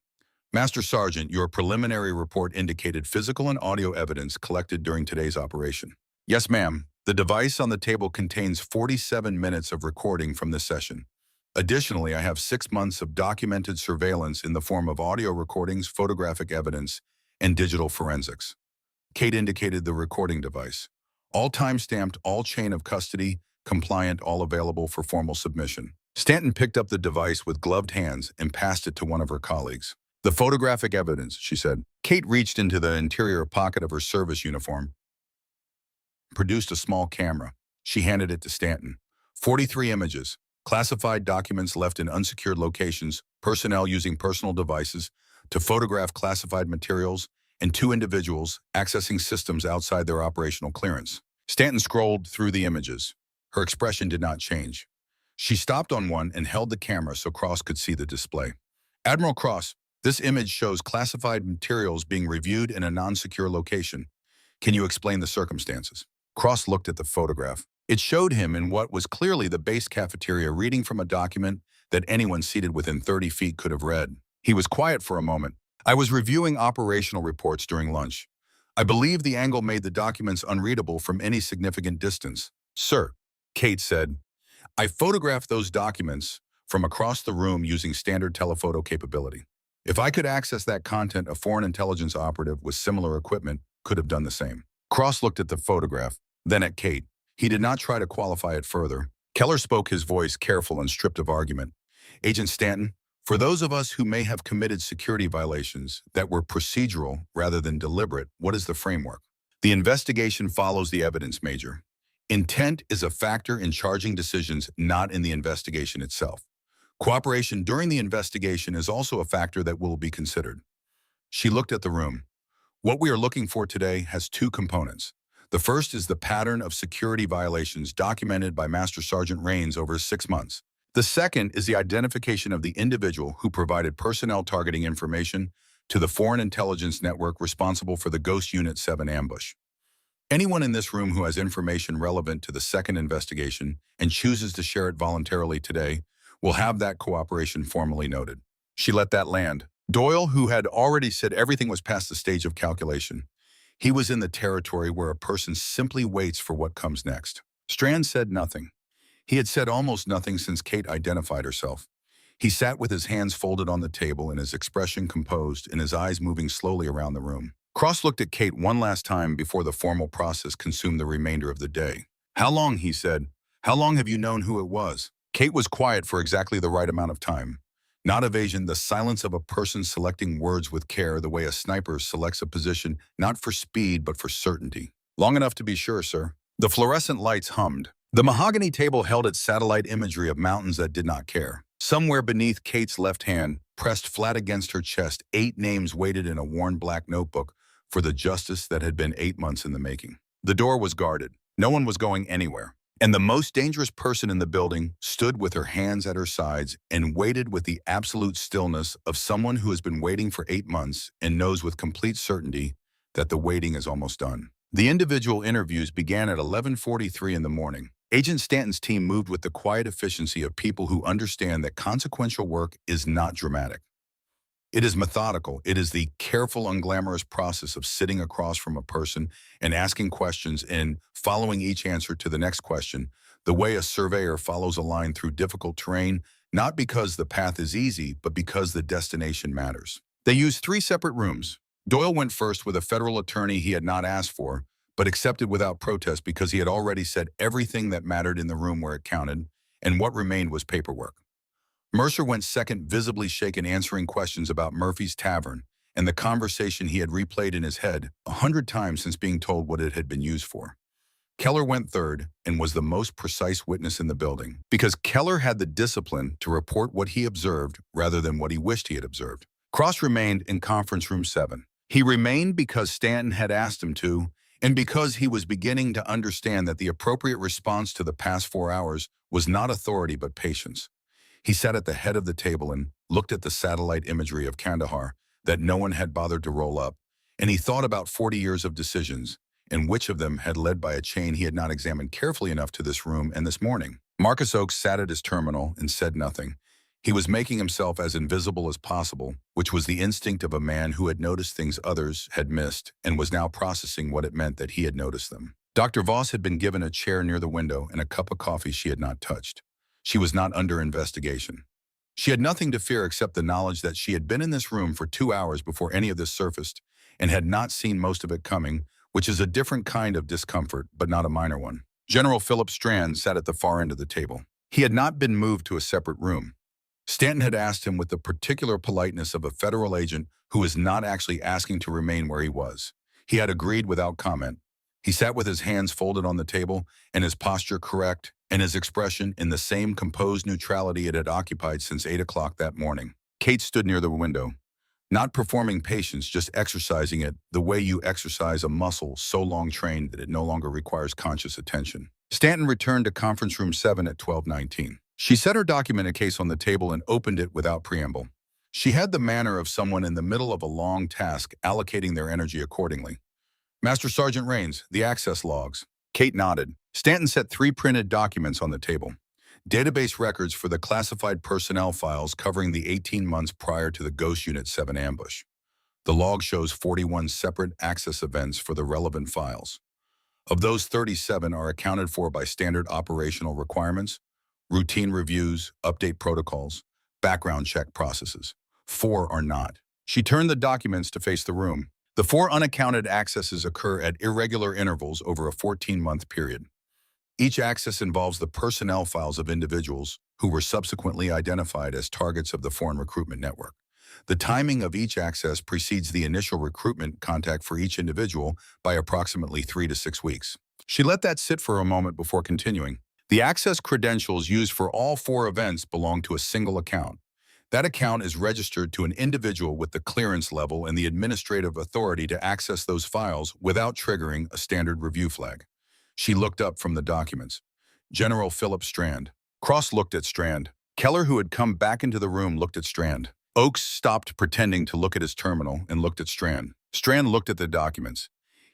Master Sergeant, your preliminary report indicated physical and audio evidence collected during today's operation. Yes, ma'am. The device on the table contains 47 minutes of recording from this session. Additionally, I have 6 months of documented surveillance in the form of audio recordings, photographic evidence, and digital forensics. Kate indicated the recording device. All time-stamped, all chain of custody, compliant, all available for formal submission. Stanton picked up the device with gloved hands and passed it to one of her colleagues. The photographic evidence, she said. Kate reached into the interior pocket of her service uniform, produced a small camera. She handed it to Stanton. 43 images, classified documents left in unsecured locations, personnel using personal devices to photograph classified materials, and 2 individuals accessing systems outside their operational clearance. Stanton scrolled through the images. Her expression did not change. She stopped on one and held the camera so Cross could see the display. Admiral Cross, this image shows classified materials being reviewed in a non-secure location. Can you explain the circumstances? Cross looked at the photograph. It showed him in what was clearly the base cafeteria reading from a document that anyone seated within 30 feet could have read. He was quiet for a moment. I was reviewing operational reports during lunch. I believe the angle made the documents unreadable from any significant distance. Sir, Kate said, I photographed those documents from across the room using standard telephoto capability. If I could access that content, a foreign intelligence operative with similar equipment could have done the same. Cross looked at the photograph, then at Kate. He did not try to qualify it further. Keller spoke, his voice careful and stripped of argument. Agent Stanton, for those of us who may have committed security violations that were procedural rather than deliberate, what is the framework? The investigation follows the evidence, Major. Intent is a factor in charging decisions, not in the investigation itself. Cooperation during the investigation is also a factor that will be considered. She looked at the room. What we are looking for today has 2 components. The first is the pattern of security violations documented by Master Sergeant Rains over 6 months. The second is the identification of the individual who provided personnel targeting information to the Foreign Intelligence Network responsible for the Ghost Unit 7 ambush. Anyone in this room who has information relevant to the second investigation and chooses to share it voluntarily today will have that cooperation formally noted. She let that land. Doyle, who had already said everything was past the stage of calculation, he was in the territory where a person simply waits for what comes next. Strand said nothing. He had said almost nothing since Kate identified herself. He sat with his hands folded on the table and his expression composed and his eyes moving slowly around the room. Cross looked at Kate one last time before the formal process consumed the remainder of the day. How long, he said. How long have you known who it was? Kate was quiet for exactly the right amount of time. Not evasion, the silence of a person selecting words with care, the way a sniper selects a position, not for speed, but for certainty. Long enough to be sure, sir. The fluorescent lights hummed. The mahogany table held its satellite imagery of mountains that did not care. Somewhere beneath Kate's left hand, pressed flat against her chest, 8 names waited in a worn black notebook for the justice that had been 8 months in the making. The door was guarded. No one was going anywhere. And the most dangerous person in the building stood with her hands at her sides and waited with the absolute stillness of someone who has been waiting for 8 months and knows with complete certainty that the waiting is almost done. The individual interviews began at 11:43 in the morning. Agent Stanton's team moved with the quiet efficiency of people who understand that consequential work is not dramatic. It is methodical. It is the careful, unglamorous process of sitting across from a person and asking questions and following each answer to the next question, the way a surveyor follows a line through difficult terrain, not because the path is easy, but because the destination matters. They used 3 separate rooms. Doyle went first with a federal attorney he had not asked for, but accepted without protest because he had already said everything that mattered in the room where it counted, and what remained was paperwork. Mercer went second, visibly shaken, answering questions about Murphy's Tavern and the conversation he had replayed in his head 100 times since being told what it had been used for. Keller went third and was the most precise witness in the building because Keller had the discipline to report what he observed rather than what he wished he had observed. Cross remained in conference room 7. He remained because Stanton had asked him to, and because he was beginning to understand that the appropriate response to the past 4 hours was not authority but patience. He sat at the head of the table and looked at the satellite imagery of Kandahar that no one had bothered to roll up, and he thought about 40 years of decisions, and which of them had led by a chain he had not examined carefully enough to this room and this morning. Marcus Oakes sat at his terminal and said nothing. He was making himself as invisible as possible, which was the instinct of a man who had noticed things others had missed and was now processing what it meant that he had noticed them. Dr. Voss had been given a chair near the window and a cup of coffee she had not touched. She was not under investigation. She had nothing to fear except the knowledge that she had been in this room for 2 hours before any of this surfaced and had not seen most of it coming, which is a different kind of discomfort, but not a minor one. General Philip Strand sat at the far end of the table. He had not been moved to a separate room. Stanton had asked him with the particular politeness of a federal agent who was not actually asking to remain where he was. He had agreed without comment. He sat with his hands folded on the table and his posture correct and his expression in the same composed neutrality it had occupied since 8 o'clock that morning. Kate stood near the window, not performing patience, just exercising it the way you exercise a muscle so long trained that it no longer requires conscious attention. Stanton returned to conference room 7 at 12:19. She set her documented case on the table and opened it without preamble. She had the manner of someone in the middle of a long task, allocating their energy accordingly. Master Sergeant Rains, the access logs. Kate nodded. Stanton set 3 printed documents on the table. Database records for the classified personnel files covering the 18 months prior to the Ghost Unit 7 ambush. The log shows 41 separate access events for the relevant files. Of those, 37 are accounted for by standard operational requirements, routine reviews, update protocols, background check processes. 4 are not. She turned the documents to face the room. The 4 unaccounted accesses occur at irregular intervals over a 14-month period. Each access involves the personnel files of individuals who were subsequently identified as targets of the foreign recruitment network. The timing of each access precedes the initial recruitment contact for each individual by approximately 3 to 6 weeks. She let that sit for a moment before continuing. The access credentials used for all 4 events belong to a single account. That account is registered to an individual with the clearance level and the administrative authority to access those files without triggering a standard review flag. She looked up from the documents. General Philip Strand. Cross looked at Strand. Keller, who had come back into the room, looked at Strand. Oakes stopped pretending to look at his terminal and looked at Strand. Strand looked at the documents.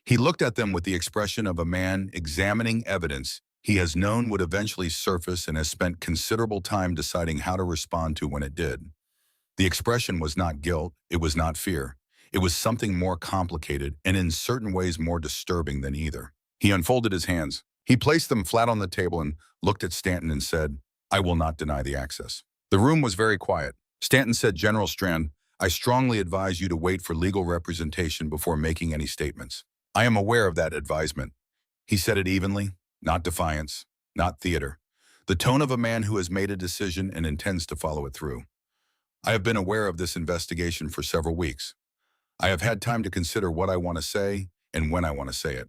He looked at them with the expression of a man examining evidence he has known would eventually surface and has spent considerable time deciding how to respond to when it did. The expression was not guilt, it was not fear. It was something more complicated and in certain ways more disturbing than either. He unfolded his hands. He placed them flat on the table and looked at Stanton and said, "I will not deny the access." The room was very quiet. Stanton said, "General Strand, I strongly advise you to wait for legal representation before making any statements." "I am aware of that advisement." He said it evenly, not defiance, not theater. The tone of a man who has made a decision and intends to follow it through. "I have been aware of this investigation for several weeks. I have had time to consider what I want to say and when I want to say it."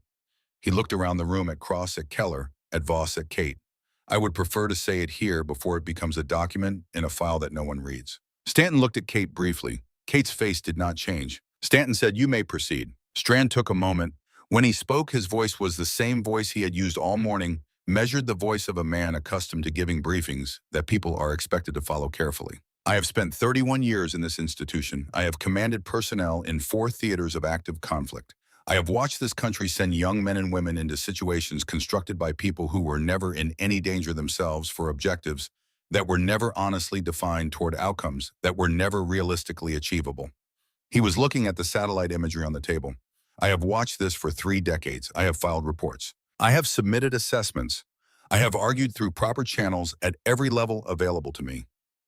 He looked around the room at Cross, at Keller, at Voss, at Kate. "I would prefer to say it here before it becomes a document in a file that no one reads." Stanton looked at Kate briefly. Kate's face did not change. Stanton said, "You may proceed." Strand took a moment. When he spoke, his voice was the same voice he had used all morning, measured the voice of a man accustomed to giving briefings that people are expected to follow carefully. "I have spent 31 years in this institution. I have commanded personnel in 4 theaters of active conflict. I have watched this country send young men and women into situations constructed by people who were never in any danger themselves for objectives that were never honestly defined toward outcomes that were never realistically achievable." He was looking at the satellite imagery on the table. "I have watched this for 3 decades. I have filed reports. I have submitted assessments. I have argued through proper channels at every level available to me.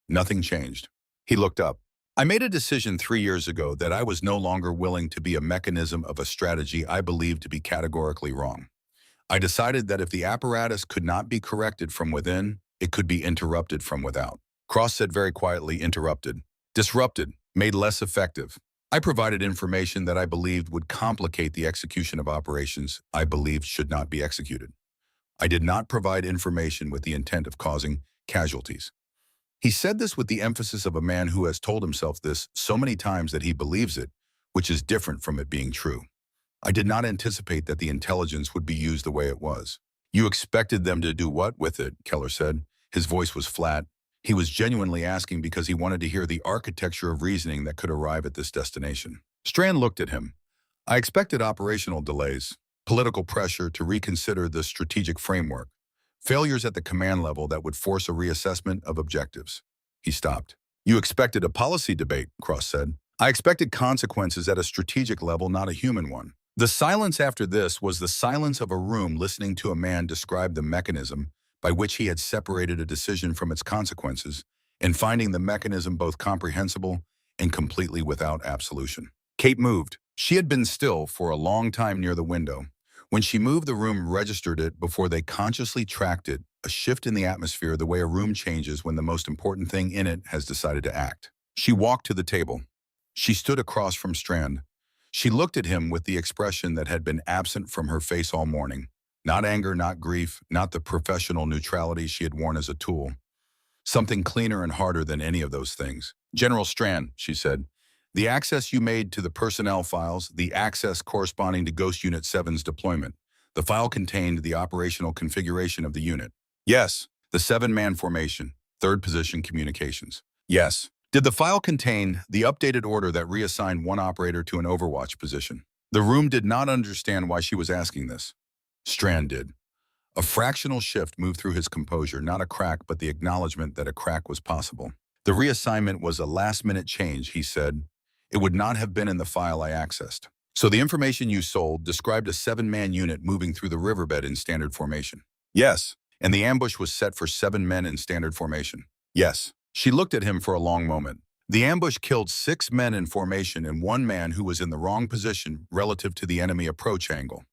Nothing changed." He looked up. "I made a decision 3 years ago that I was no longer willing to be a mechanism of a strategy I believed to be categorically wrong. I decided that if the apparatus could not be corrected from within, it could be interrupted from without." Cross said very quietly, "Interrupted. Disrupted. Made less effective." I provided information that I believed would complicate the execution of operations I believed should not be executed. I did not provide information with the intent of causing casualties. He said this with the emphasis of a man who has told himself this so many times that he believes it, which is different from it being true. I did not anticipate that the intelligence would be used the way it was. You expected them to do what with it, Keller said. His voice was flat. He was genuinely asking because he wanted to hear the architecture of reasoning that could arrive at this destination. Strand looked at him. I expected operational delays, political pressure to reconsider the strategic framework, failures at the command level that would force a reassessment of objectives. He stopped. You expected a policy debate, Cross said. I expected consequences at a strategic level, not a human one. The silence after this was the silence of a room listening to a man describe the mechanism by which he had separated a decision from its consequences, and finding the mechanism both comprehensible and completely without absolution. Kate moved. She had been still for a long time near the window. When she moved, the room registered it before they consciously tracked it, a shift in the atmosphere, the way a room changes when the most important thing in it has decided to act. She walked to the table. She stood across from Strand. She looked at him with the expression that had been absent from her face all morning. Not anger, not grief, not the professional neutrality she had worn as a tool. Something cleaner and harder than any of those things. General Strand, she said, the access you made to the personnel files, the access corresponding to Ghost Unit 7's deployment. The file contained the operational configuration of the unit. Yes. The 7-man formation, 3rd position communications. Yes. Did the file contain the updated order that reassigned one operator to an overwatch position? The room did not understand why she was asking this. Strand did. A fractional shift moved through his composure, not a crack, but the acknowledgement that a crack was possible. The reassignment was a last-minute change, he said. It would not have been in the file I accessed. So the information you sold described a 7-man unit moving through the riverbed in standard formation. Yes. And the ambush was set for 7 men in standard formation. Yes. She looked at him for a long moment. The ambush killed 6 men in formation and 1 man who was in the wrong position relative to the enemy approach angle.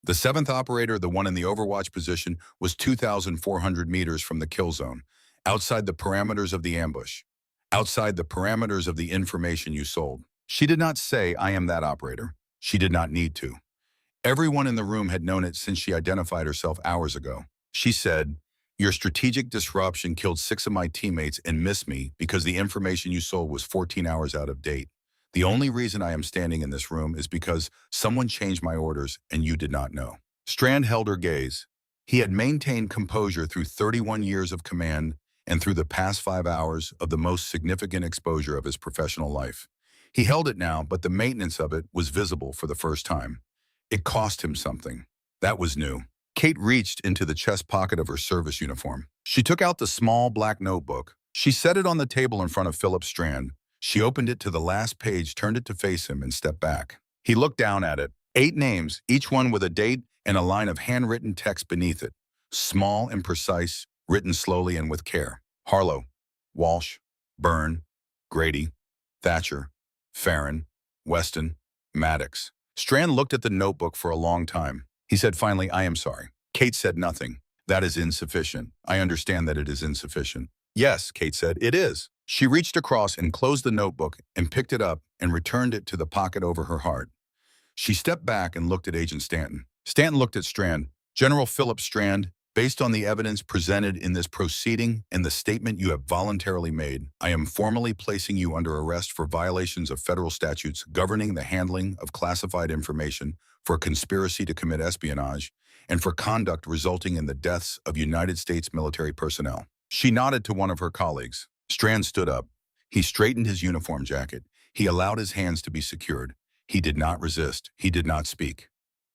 The 7th operator, the one in the overwatch position, was 2,400 meters from the kill zone, outside the parameters of the ambush, outside the parameters of the information you sold. She did not say, I am that operator. She did not need to. Everyone in the room had known it since she identified herself hours ago. She said, your strategic disruption killed 6 of my teammates and missed me because the information you sold was 14 hours out of date. The only reason I am standing in this room is because someone changed my orders and you did not know. Strand held her gaze. He had maintained composure through 31 years of command and through the past 5 hours of the most significant exposure of his professional life. He held it now, but the maintenance of it was visible for the first time. It cost him something. That was new. Kate reached into the chest pocket of her service uniform. She took out the small black notebook. She set it on the table in front of Philip Strand. She opened it to the last page, turned it to face him, and stepped back. He looked down at it. 8 names, each one with a date and a line of handwritten text beneath it. Small and precise, written slowly and with care. Harlow, Walsh, Byrne, Grady, Thatcher, Farron, Weston, Maddox. Strand looked at the notebook for a long time. He said finally, I am sorry. Kate said nothing. That is insufficient. I understand that it is insufficient. Yes, Kate said, it is. She reached across and closed the notebook and picked it up and returned it to the pocket over her heart. She stepped back and looked at Agent Stanton. Stanton looked at Strand. General Philip Strand, based on the evidence presented in this proceeding and the statement you have voluntarily made, I am formally placing you under arrest for violations of federal statutes governing the handling of classified information, for a conspiracy to commit espionage, and for conduct resulting in the deaths of United States military personnel. She nodded to one of her colleagues. Strand stood up. He straightened his uniform jacket. He allowed his hands to be secured. He did not resist. He did not speak.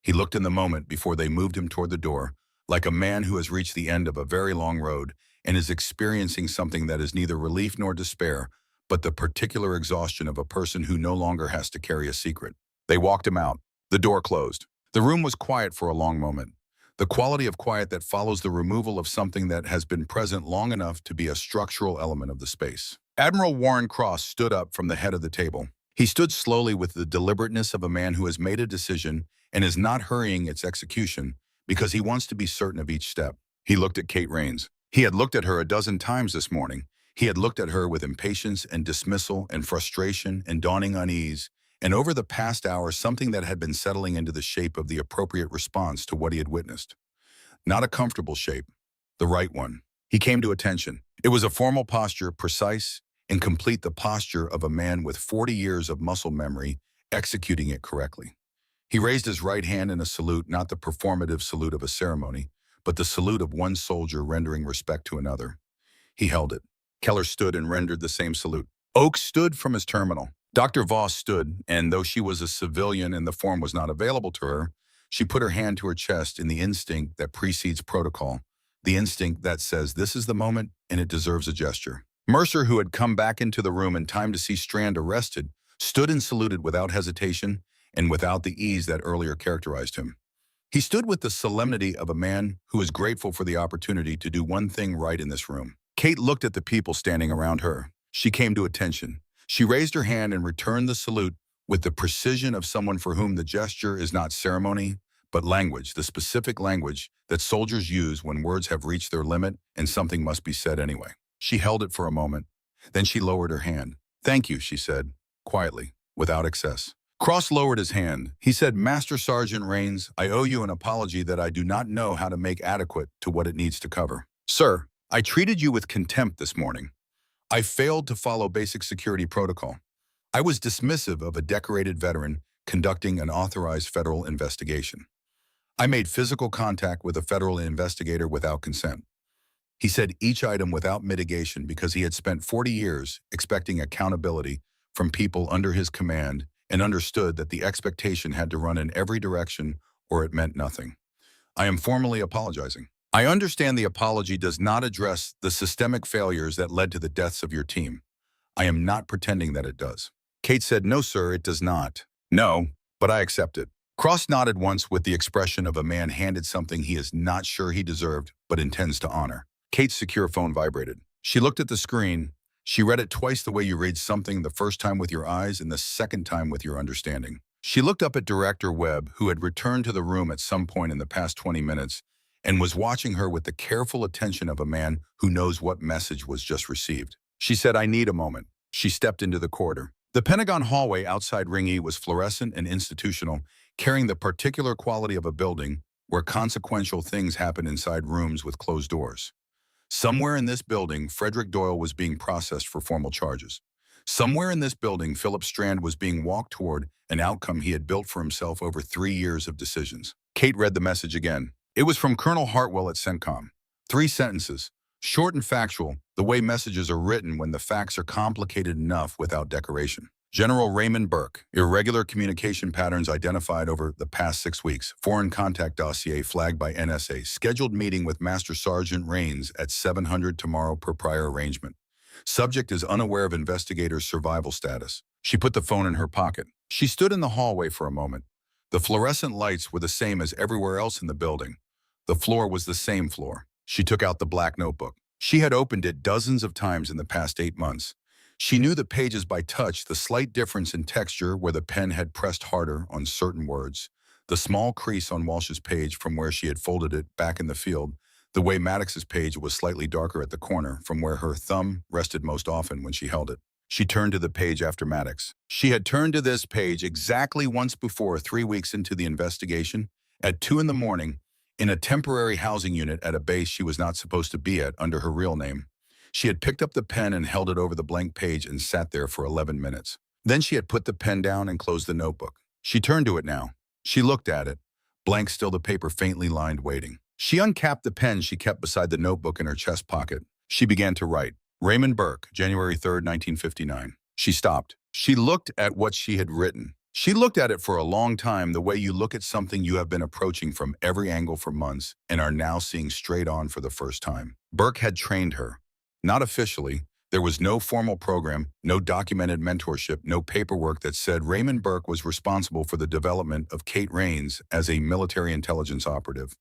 He looked in the moment before they moved him toward the door, like a man who has reached the end of a very long road and is experiencing something that is neither relief nor despair, but the particular exhaustion of a person who no longer has to carry a secret. They walked him out. The door closed. The room was quiet for a long moment. The quality of quiet that follows the removal of something that has been present long enough to be a structural element of the space. Admiral Warren Cross stood up from the head of the table. He stood slowly with the deliberateness of a man who has made a decision and is not hurrying its execution because he wants to be certain of each step. He looked at Kate Rains. He had looked at her a dozen times this morning. He had looked at her with impatience and dismissal and frustration and dawning unease, and over the past hour something that had been settling into the shape of the appropriate response to what he had witnessed. Not a comfortable shape, the right one. He came to attention. It was a formal posture, precise and complete, the posture of a man with 40 years of muscle memory executing it correctly. He raised his right hand in a salute, not the performative salute of a ceremony, but the salute of one soldier rendering respect to another. He held it. Keller stood and rendered the same salute. Oakes stood from his terminal. Dr. Voss stood, and though she was a civilian and the form was not available to her, she put her hand to her chest in the instinct that precedes protocol, the instinct that says this is the moment and it deserves a gesture. Mercer, who had come back into the room in time to see Strand arrested, stood and saluted without hesitation and without the ease that earlier characterized him. He stood with the solemnity of a man who is grateful for the opportunity to do one thing right in this room. Kate looked at the people standing around her. She came to attention. She raised her hand and returned the salute with the precision of someone for whom the gesture is not ceremony, but language, the specific language that soldiers use when words have reached their limit and something must be said anyway. She held it for a moment. Then she lowered her hand. "Thank you," she said, quietly, without excess. Cross lowered his hand. He said, "Master Sergeant Rains, I owe you an apology that I do not know how to make adequate to what it needs to cover. Sir, I treated you with contempt this morning. I failed to follow basic security protocol. I was dismissive of a decorated veteran conducting an authorized federal investigation. I made physical contact with a federal investigator without consent." He said each item without mitigation because he had spent 40 years expecting accountability from people under his command and understood that the expectation had to run in every direction or it meant nothing. "I am formally apologizing. I understand the apology does not address the systemic failures that led to the deaths of your team. I am not pretending that it does." Kate said, "No, sir, it does not." "No, but I accept it." Cross nodded once with the expression of a man handed something he is not sure he deserved but intends to honor. Kate's secure phone vibrated. She looked at the screen. She read it twice the way you read something, the first time with your eyes and the second time with your understanding. She looked up at Director Webb, who had returned to the room at some point in the past 20 minutes, and was watching her with the careful attention of a man who knows what message was just received. She said, "I need a moment." She stepped into the corridor. The Pentagon hallway outside Ring E was fluorescent and institutional, carrying the particular quality of a building where consequential things happen inside rooms with closed doors. Somewhere in this building, Frederick Doyle was being processed for formal charges. Somewhere in this building, Philip Strand was being walked toward an outcome he had built for himself over 3 years of decisions. Kate read the message again. It was from Colonel Hartwell at CENTCOM. 3 sentences, short and factual, the way messages are written when the facts are complicated enough without decoration. General Raymond Burke, irregular communication patterns identified over the past 6 weeks, foreign contact dossier flagged by NSA, scheduled meeting with Master Sergeant Rains at 700 tomorrow per prior arrangement. Subject is unaware of investigator's survival status. She put the phone in her pocket. She stood in the hallway for a moment. The fluorescent lights were the same as everywhere else in the building. The floor was the same floor. She took out the black notebook. She had opened it dozens of times in the past 8 months. She knew the pages by touch, the slight difference in texture where the pen had pressed harder on certain words, the small crease on Walsh's page from where she had folded it back in the field, the way Maddox's page was slightly darker at the corner from where her thumb rested most often when she held it. She turned to the page after Maddox. She had turned to this page exactly once before, 3 weeks into the investigation, at 2 in the morning, in a temporary housing unit at a base she was not supposed to be at under her real name. She had picked up the pen and held it over the blank page and sat there for 11 minutes. Then she had put the pen down and closed the notebook. She turned to it now. She looked at it, blank still, the paper faintly lined, waiting. She uncapped the pen she kept beside the notebook in her chest pocket. She began to write. Raymond Burke, January 3rd, 1959. She stopped. She looked at what she had written. She looked at it for a long time, the way you look at something you have been approaching from every angle for months and are now seeing straight on for the first time. Burke had trained her. Not officially. There was no formal program, no documented mentorship, no paperwork that said Raymond Burke was responsible for the development of Kate Rains as a military intelligence operative.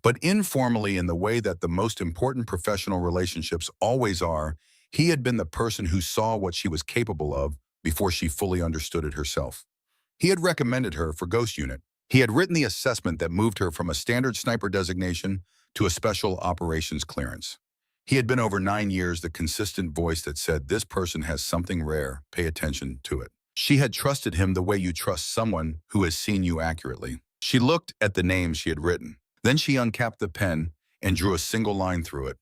But informally, in the way that the most important professional relationships always are, he had been the person who saw what she was capable of before she fully understood it herself. He had recommended her for Ghost Unit. He had written the assessment that moved her from a standard sniper designation to a special operations clearance. He had been over 9 years the consistent voice that said, "This person has something rare, pay attention to it." She had trusted him the way you trust someone who has seen you accurately. She looked at the names she had written. Then she uncapped the pen and drew a single line through it.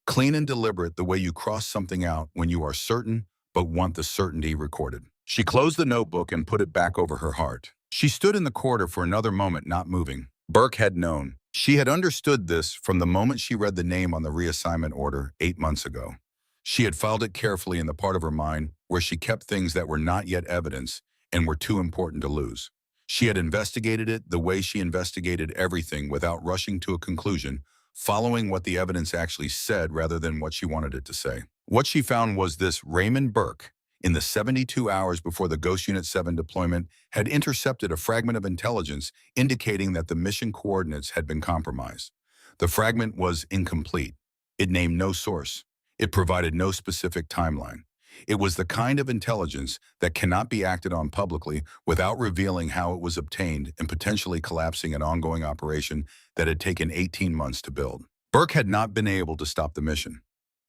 Clean and deliberate, the way you cross something out when you are certain but want the certainty recorded. She closed the notebook and put it back over her heart. She stood in the corridor for another moment, not moving. Burke had known. She had understood this from the moment she read the name on the reassignment order 8 months ago. She had filed it carefully in the part of her mind where she kept things that were not yet evidence and were too important to lose. She had investigated it the way she investigated everything, without rushing to a conclusion, following what the evidence actually said rather than what she wanted it to say. What she found was this: Raymond Burke, in the 72 hours before the Ghost Unit 7 deployment, had intercepted a fragment of intelligence indicating that the mission coordinates had been compromised. The fragment was incomplete. It named no source. It provided no specific timeline. It was the kind of intelligence that cannot be acted on publicly without revealing how it was obtained and potentially collapsing an ongoing operation that had taken 18 months to build. Burke had not been able to stop the mission.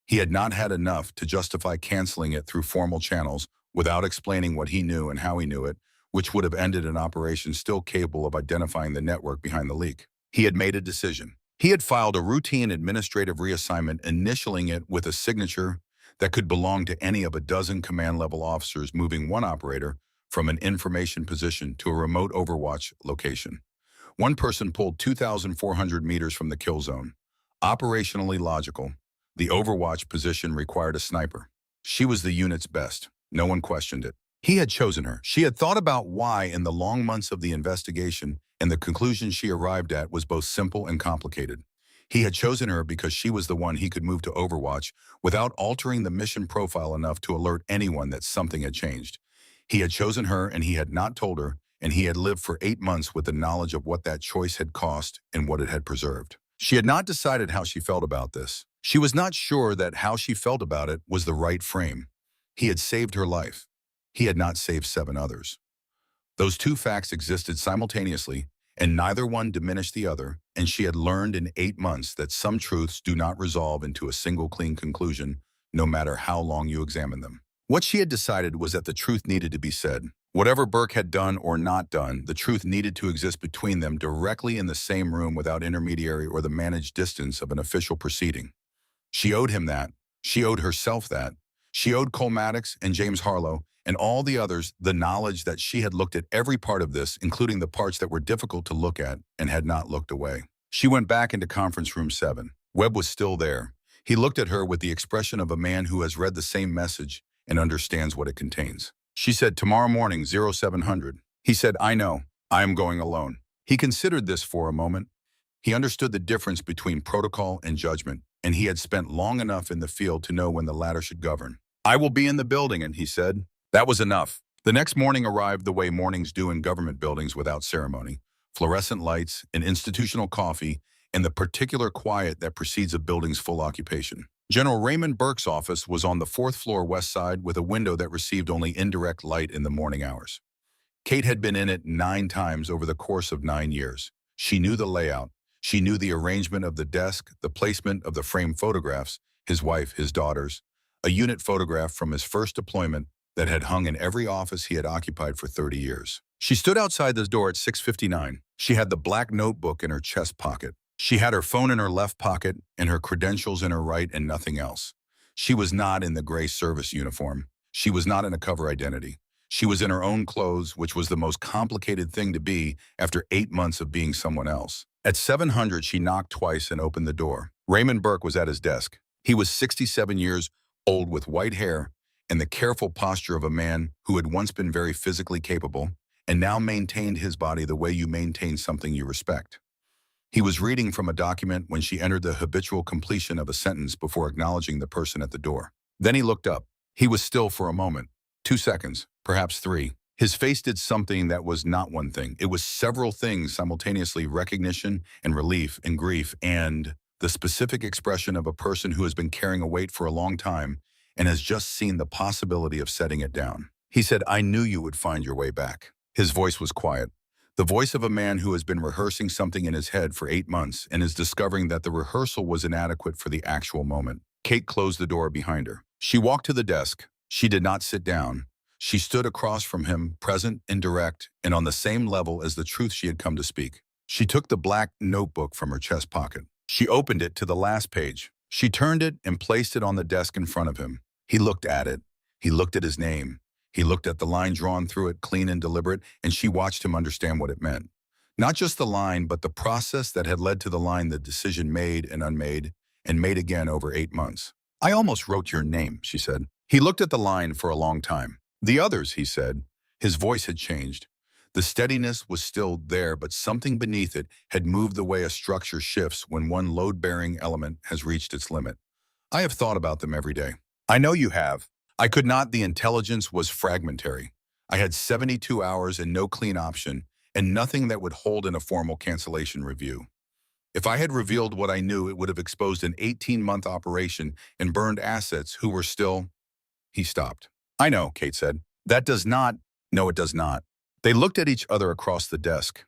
He had not had enough to justify canceling it through formal channels without explaining what he knew and how he knew it, which would have ended an operation still capable of identifying the network behind the leak. He had made a decision. He had filed a routine administrative reassignment, initialing it with a signature that could belong to any of a dozen command-level officers, moving one operator from an information position to a remote Overwatch location. One person pulled 2,400 meters from the kill zone. Operationally logical, the Overwatch position required a sniper. She was the unit's best. No one questioned it. He had chosen her. She had thought about why in the long months of the investigation, and the conclusion she arrived at was both simple and complicated. He had chosen her because she was the one he could move to Overwatch without altering the mission profile enough to alert anyone that something had changed. He had chosen her, and he had not told her, and he had lived for 8 months with the knowledge of what that choice had cost and what it had preserved. She had not decided how she felt about this. She was not sure that how she felt about it was the right frame. He had saved her life. He had not saved 7 others. Those two facts existed simultaneously, and neither one diminished the other, and she had learned in 8 months that some truths do not resolve into a single clean conclusion, no matter how long you examine them. What she had decided was that the truth needed to be said. Whatever Burke had done or not done, the truth needed to exist between them, directly in the same room, without intermediary or the managed distance of an official proceeding. She owed him that. She owed herself that. She owed Cole Maddox and James Harlow and all the others the knowledge that she had looked at every part of this, including the parts that were difficult to look at, and had not looked away. She went back into conference room 7. Webb was still there. He looked at her with the expression of a man who has read the same message and understands what it contains. She said, "Tomorrow morning, 0700. He said, "I know. I am going alone." He considered this for a moment. He understood the difference between protocol and judgment, and he had spent long enough in the field to know when the latter should govern. "I will be in the building," and he said. That was enough. The next morning arrived the way mornings do in government buildings, without ceremony. Fluorescent lights, an institutional coffee, and the particular quiet that precedes a building's full occupation. General Raymond Burke's office was on the 4th floor west side, with a window that received only indirect light in the morning hours. Kate had been in it 9 times over the course of 9 years. She knew the layout. She knew the arrangement of the desk, the placement of the framed photographs, his wife, his daughters, a unit photograph from his first deployment that had hung in every office he had occupied for 30 years. She stood outside the door at 6:59. She had the black notebook in her chest pocket. She had her phone in her left pocket and her credentials in her right, and nothing else. She was not in the gray service uniform. She was not in a cover identity. She was in her own clothes, which was the most complicated thing to be after 8 months of being someone else. At 700, she knocked twice and opened the door. Raymond Burke was at his desk. He was 67 years old, with white hair and the careful posture of a man who had once been very physically capable and now maintained his body the way you maintain something you respect. He was reading from a document when she entered the habitual completion of a sentence before acknowledging the person at the door. Then he looked up. He was still for a moment. 2 seconds, perhaps 3. His face did something that was not one thing. It was several things simultaneously: recognition and relief and grief, and the specific expression of a person who has been carrying a weight for a long time and has just seen the possibility of setting it down. He said, "I knew you would find your way back." His voice was quiet. The voice of a man who has been rehearsing something in his head for 8 months and is discovering that the rehearsal was inadequate for the actual moment. Kate Kate closed the door behind her. She walked to the desk. She did not sit down. She stood across from him, present and direct, and on the same level as the truth she had come to speak. She took the black notebook from her chest pocket. She opened it to the last page. She turned it and placed it on the desk in front of him. He looked at it. He looked at his name. He looked at the line drawn through it, clean and deliberate, and she watched him understand what it meant. Not just the line, but the process that had led to the line, the decision made and unmade, and made again over 8 months. I almost wrote your name, she said. He looked at the line for a long time. The others, he said. His voice had changed. The steadiness was still there, but something beneath it had moved the way a structure shifts when one load-bearing element has reached its limit. I have thought about them every day. I know you have. I could not. The intelligence was fragmentary. I had 72 hours and no clean option, and nothing that would hold in a formal cancellation review. If I had revealed what I knew, it would have exposed an 18-month operation and burned assets who were still... He stopped. I know, Kate said. That does not... No, it does not. They looked at each other across the desk.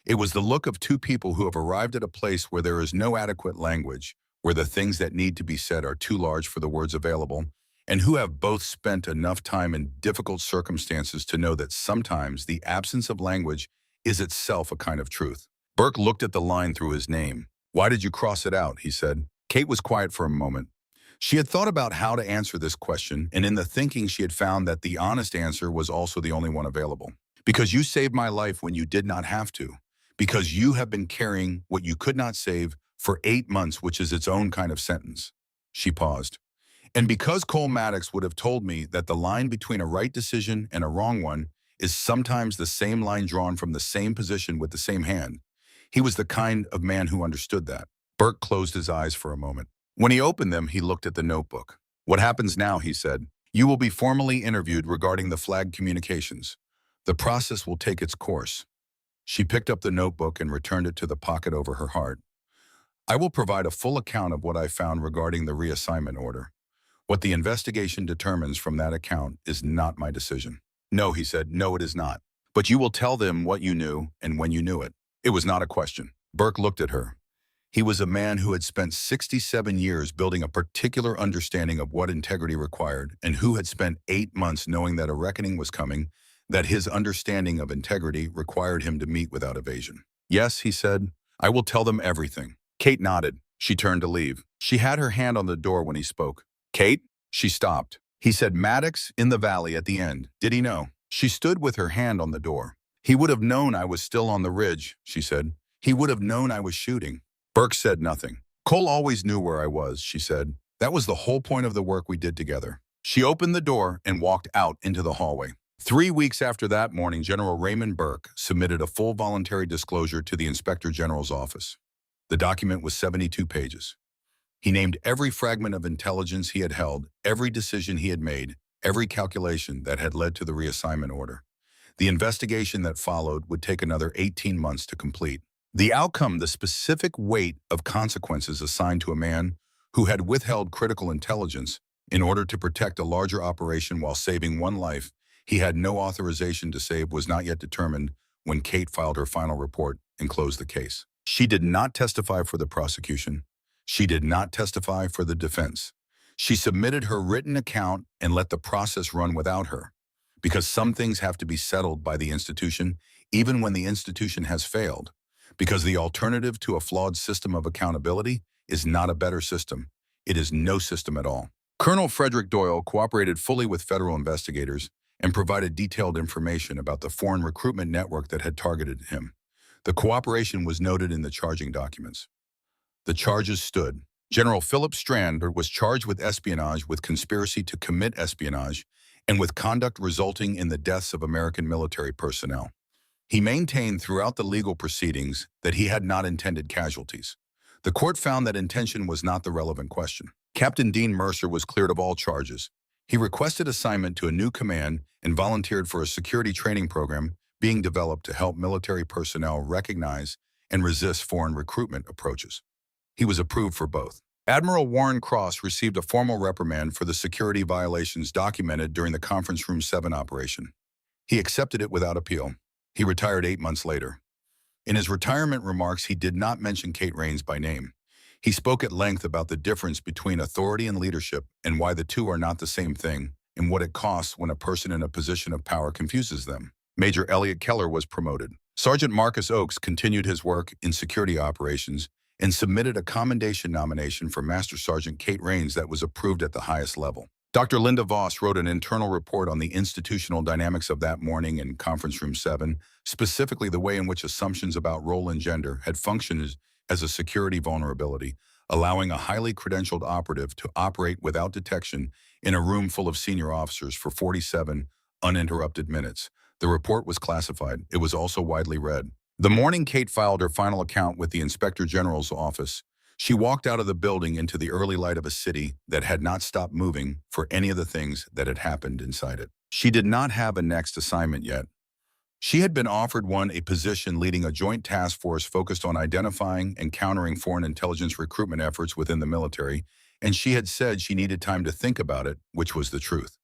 It was the look of two people who have arrived at a place where there is no adequate language, where the things that need to be said are too large for the words available, and who have both spent enough time in difficult circumstances to know that sometimes the absence of language is itself a kind of truth. Burke looked at the line through his name. Why did you cross it out? He said. Kate was quiet for a moment. She had thought about how to answer this question, and in the thinking she had found that the honest answer was also the only one available. Because you saved my life when you did not have to. Because you have been carrying what you could not save for 8 months, which is its own kind of sentence. She paused. And because Cole Maddox would have told me that the line between a right decision and a wrong one is sometimes the same line drawn from the same position with the same hand. He was the kind of man who understood that. Burke closed his eyes for a moment. When he opened them, he looked at the notebook. What happens now, he said. You will be formally interviewed regarding the flagged communications. The process will take its course. She picked up the notebook and returned it to the pocket over her heart. I will provide a full account of what I found regarding the reassignment order. What the investigation determines from that account is not my decision. No, he said, no, it is not. But you will tell them what you knew and when you knew it. It was not a question. Burke looked at her. He was a man who had spent 67 years building a particular understanding of what integrity required and who had spent 8 months knowing that a reckoning was coming, that his understanding of integrity required him to meet without evasion. Yes, he said, I will tell them everything. Kate nodded. She turned to leave. She had her hand on the door when he spoke. Kate? She stopped. He said Maddox in the valley at the end. Did he know? She stood with her hand on the door. He would have known I was still on the ridge, she said. He would have known I was shooting. Burke said nothing. Cole always knew where I was, she said. That was the whole point of the work we did together. She opened the door and walked out into the hallway. 3 weeks after that morning, General Raymond Burke submitted a full voluntary disclosure to the Inspector General's office. The document was 72 pages. He named every fragment of intelligence he had held, every decision he had made, every calculation that had led to the reassignment order. The investigation that followed would take another 18 months to complete. The outcome, the specific weight of consequences assigned to a man who had withheld critical intelligence in order to protect a larger operation while saving one life he had no authorization to save, was not yet determined when Kate filed her final report and closed the case. She did not testify for the prosecution. She did not testify for the defense. She submitted her written account and let the process run without her, because some things have to be settled by the institution, even when the institution has failed, because the alternative to a flawed system of accountability is not a better system. It is no system at all. Colonel Frederick Doyle cooperated fully with federal investigators and provided detailed information about the foreign recruitment network that had targeted him. The cooperation was noted in the charging documents. The charges stood. General Philip Strand was charged with espionage, with conspiracy to commit espionage, and with conduct resulting in the deaths of American military personnel. He maintained throughout the legal proceedings that he had not intended casualties. The court found that intention was not the relevant question. Captain Dean Mercer was cleared of all charges. He requested assignment to a new command and volunteered for a security training program being developed to help military personnel recognize and resist foreign recruitment approaches. He was approved for both. Admiral Warren Cross received a formal reprimand for the security violations documented during the Conference Room 7 operation. He accepted it without appeal. He retired 8 months later. In his retirement remarks, he did not mention Kate Raines by name. He spoke at length about the difference between authority and leadership and why the two are not the same thing, and what it costs when a person in a position of power confuses them. Major Elliot Keller was promoted. Sergeant Marcus Oakes continued his work in security operations and submitted a commendation nomination for Master Sergeant Kate Rains that was approved at the highest level. Dr. Linda Voss wrote an internal report on the institutional dynamics of that morning in Conference Room 7, specifically the way in which assumptions about role and gender had functioned as a security vulnerability, allowing a highly credentialed operative to operate without detection in a room full of senior officers for 47 uninterrupted minutes. The report was classified. It was also widely read. The morning Kate filed her final account with the Inspector General's office, she walked out of the building into the early light of a city that had not stopped moving for any of the things that had happened inside it. She did not have a next assignment yet. She had been offered a position leading a joint task force focused on identifying and countering foreign intelligence recruitment efforts within the military, and she had said she needed time to think about it, which was the truth.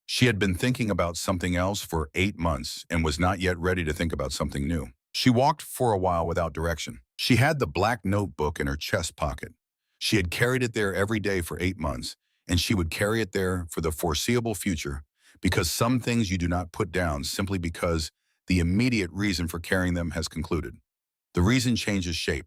She had been thinking about something else for 8 months and was not yet ready to think about something new. She walked for a while without direction. She had the black notebook in her chest pocket. She had carried it there every day for 8 months, and she would carry it there for the foreseeable future, because some things you do not put down simply because the immediate reason for carrying them has concluded. The reason changes shape.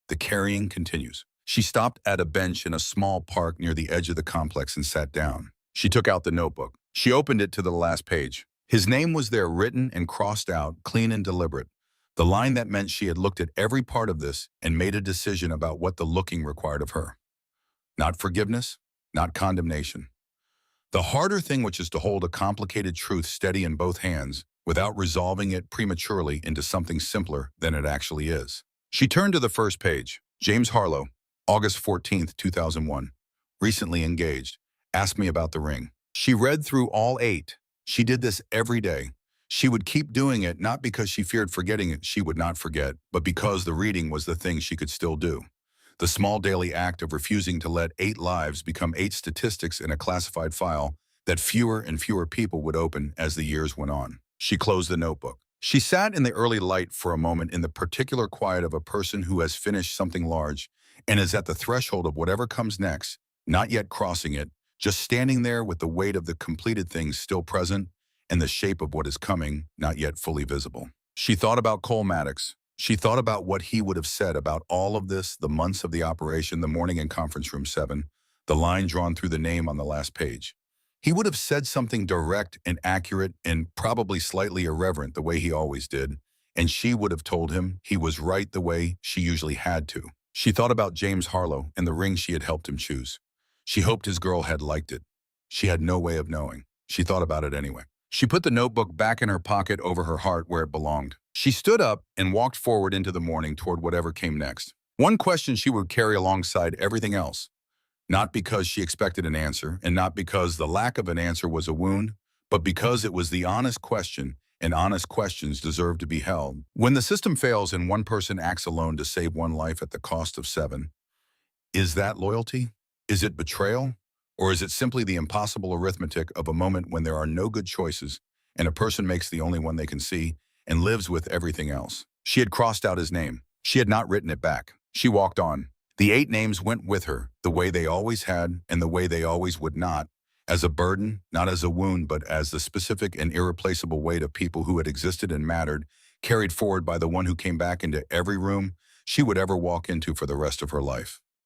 The carrying continues. She stopped at a bench in a small park near the edge of the complex and sat down. She took out the notebook. She opened it to the last page. His name was there, written and crossed out, clean and deliberate. The line that meant she had looked at every part of this and made a decision about what the looking required of her. Not forgiveness, not condemnation. The harder thing, which is to hold a complicated truth steady in both hands without resolving it prematurely into something simpler than it actually is. She turned to the first page. James Harlow, August 14th, 2001. Recently engaged. Asked me about the ring. She read through all 8. She did this every day. She would keep doing it not because she feared forgetting it she would not forget, but because the reading was the thing she could still do. The small daily act of refusing to let 8 lives become 8 statistics in a classified file that fewer and fewer people would open as the years went on. She closed the notebook. She sat in the early light for a moment, in the particular quiet of a person who has finished something large and is at the threshold of whatever comes next, not yet crossing it, just standing there with the weight of the completed things still present and the shape of what is coming not yet fully visible. She thought about Cole Maddox. She thought about what he would have said about all of this, the months of the operation, the morning in Conference Room 7, the line drawn through the name on the last page. He would have said something direct and accurate and probably slightly irreverent the way he always did, and she would have told him he was right the way she usually had to. She thought about James Harlow and the ring she had helped him choose. She hoped his girl had liked it. She had no way of knowing. She thought about it anyway. She put the notebook back in her pocket over her heart where it belonged. She stood up and walked forward into the morning toward whatever came next. One question she would carry alongside everything else. Not because she expected an answer, and not because the lack of an answer was a wound, but because it was the honest question, and honest questions deserve to be held. When the system fails and one person acts alone to save one life at the cost of 7, is that loyalty? Is it betrayal? Or is it simply the impossible arithmetic of a moment when there are no good choices and a person makes the only one they can see and lives with everything else? She had crossed out his name. She had not written it back. She walked on. The 8 names went with her, the way they always had and the way they always would not, as a burden, not as a wound, but as the specific and irreplaceable weight of people who had existed and mattered, carried forward by the one who came back into every room she would ever walk into for the rest of her life.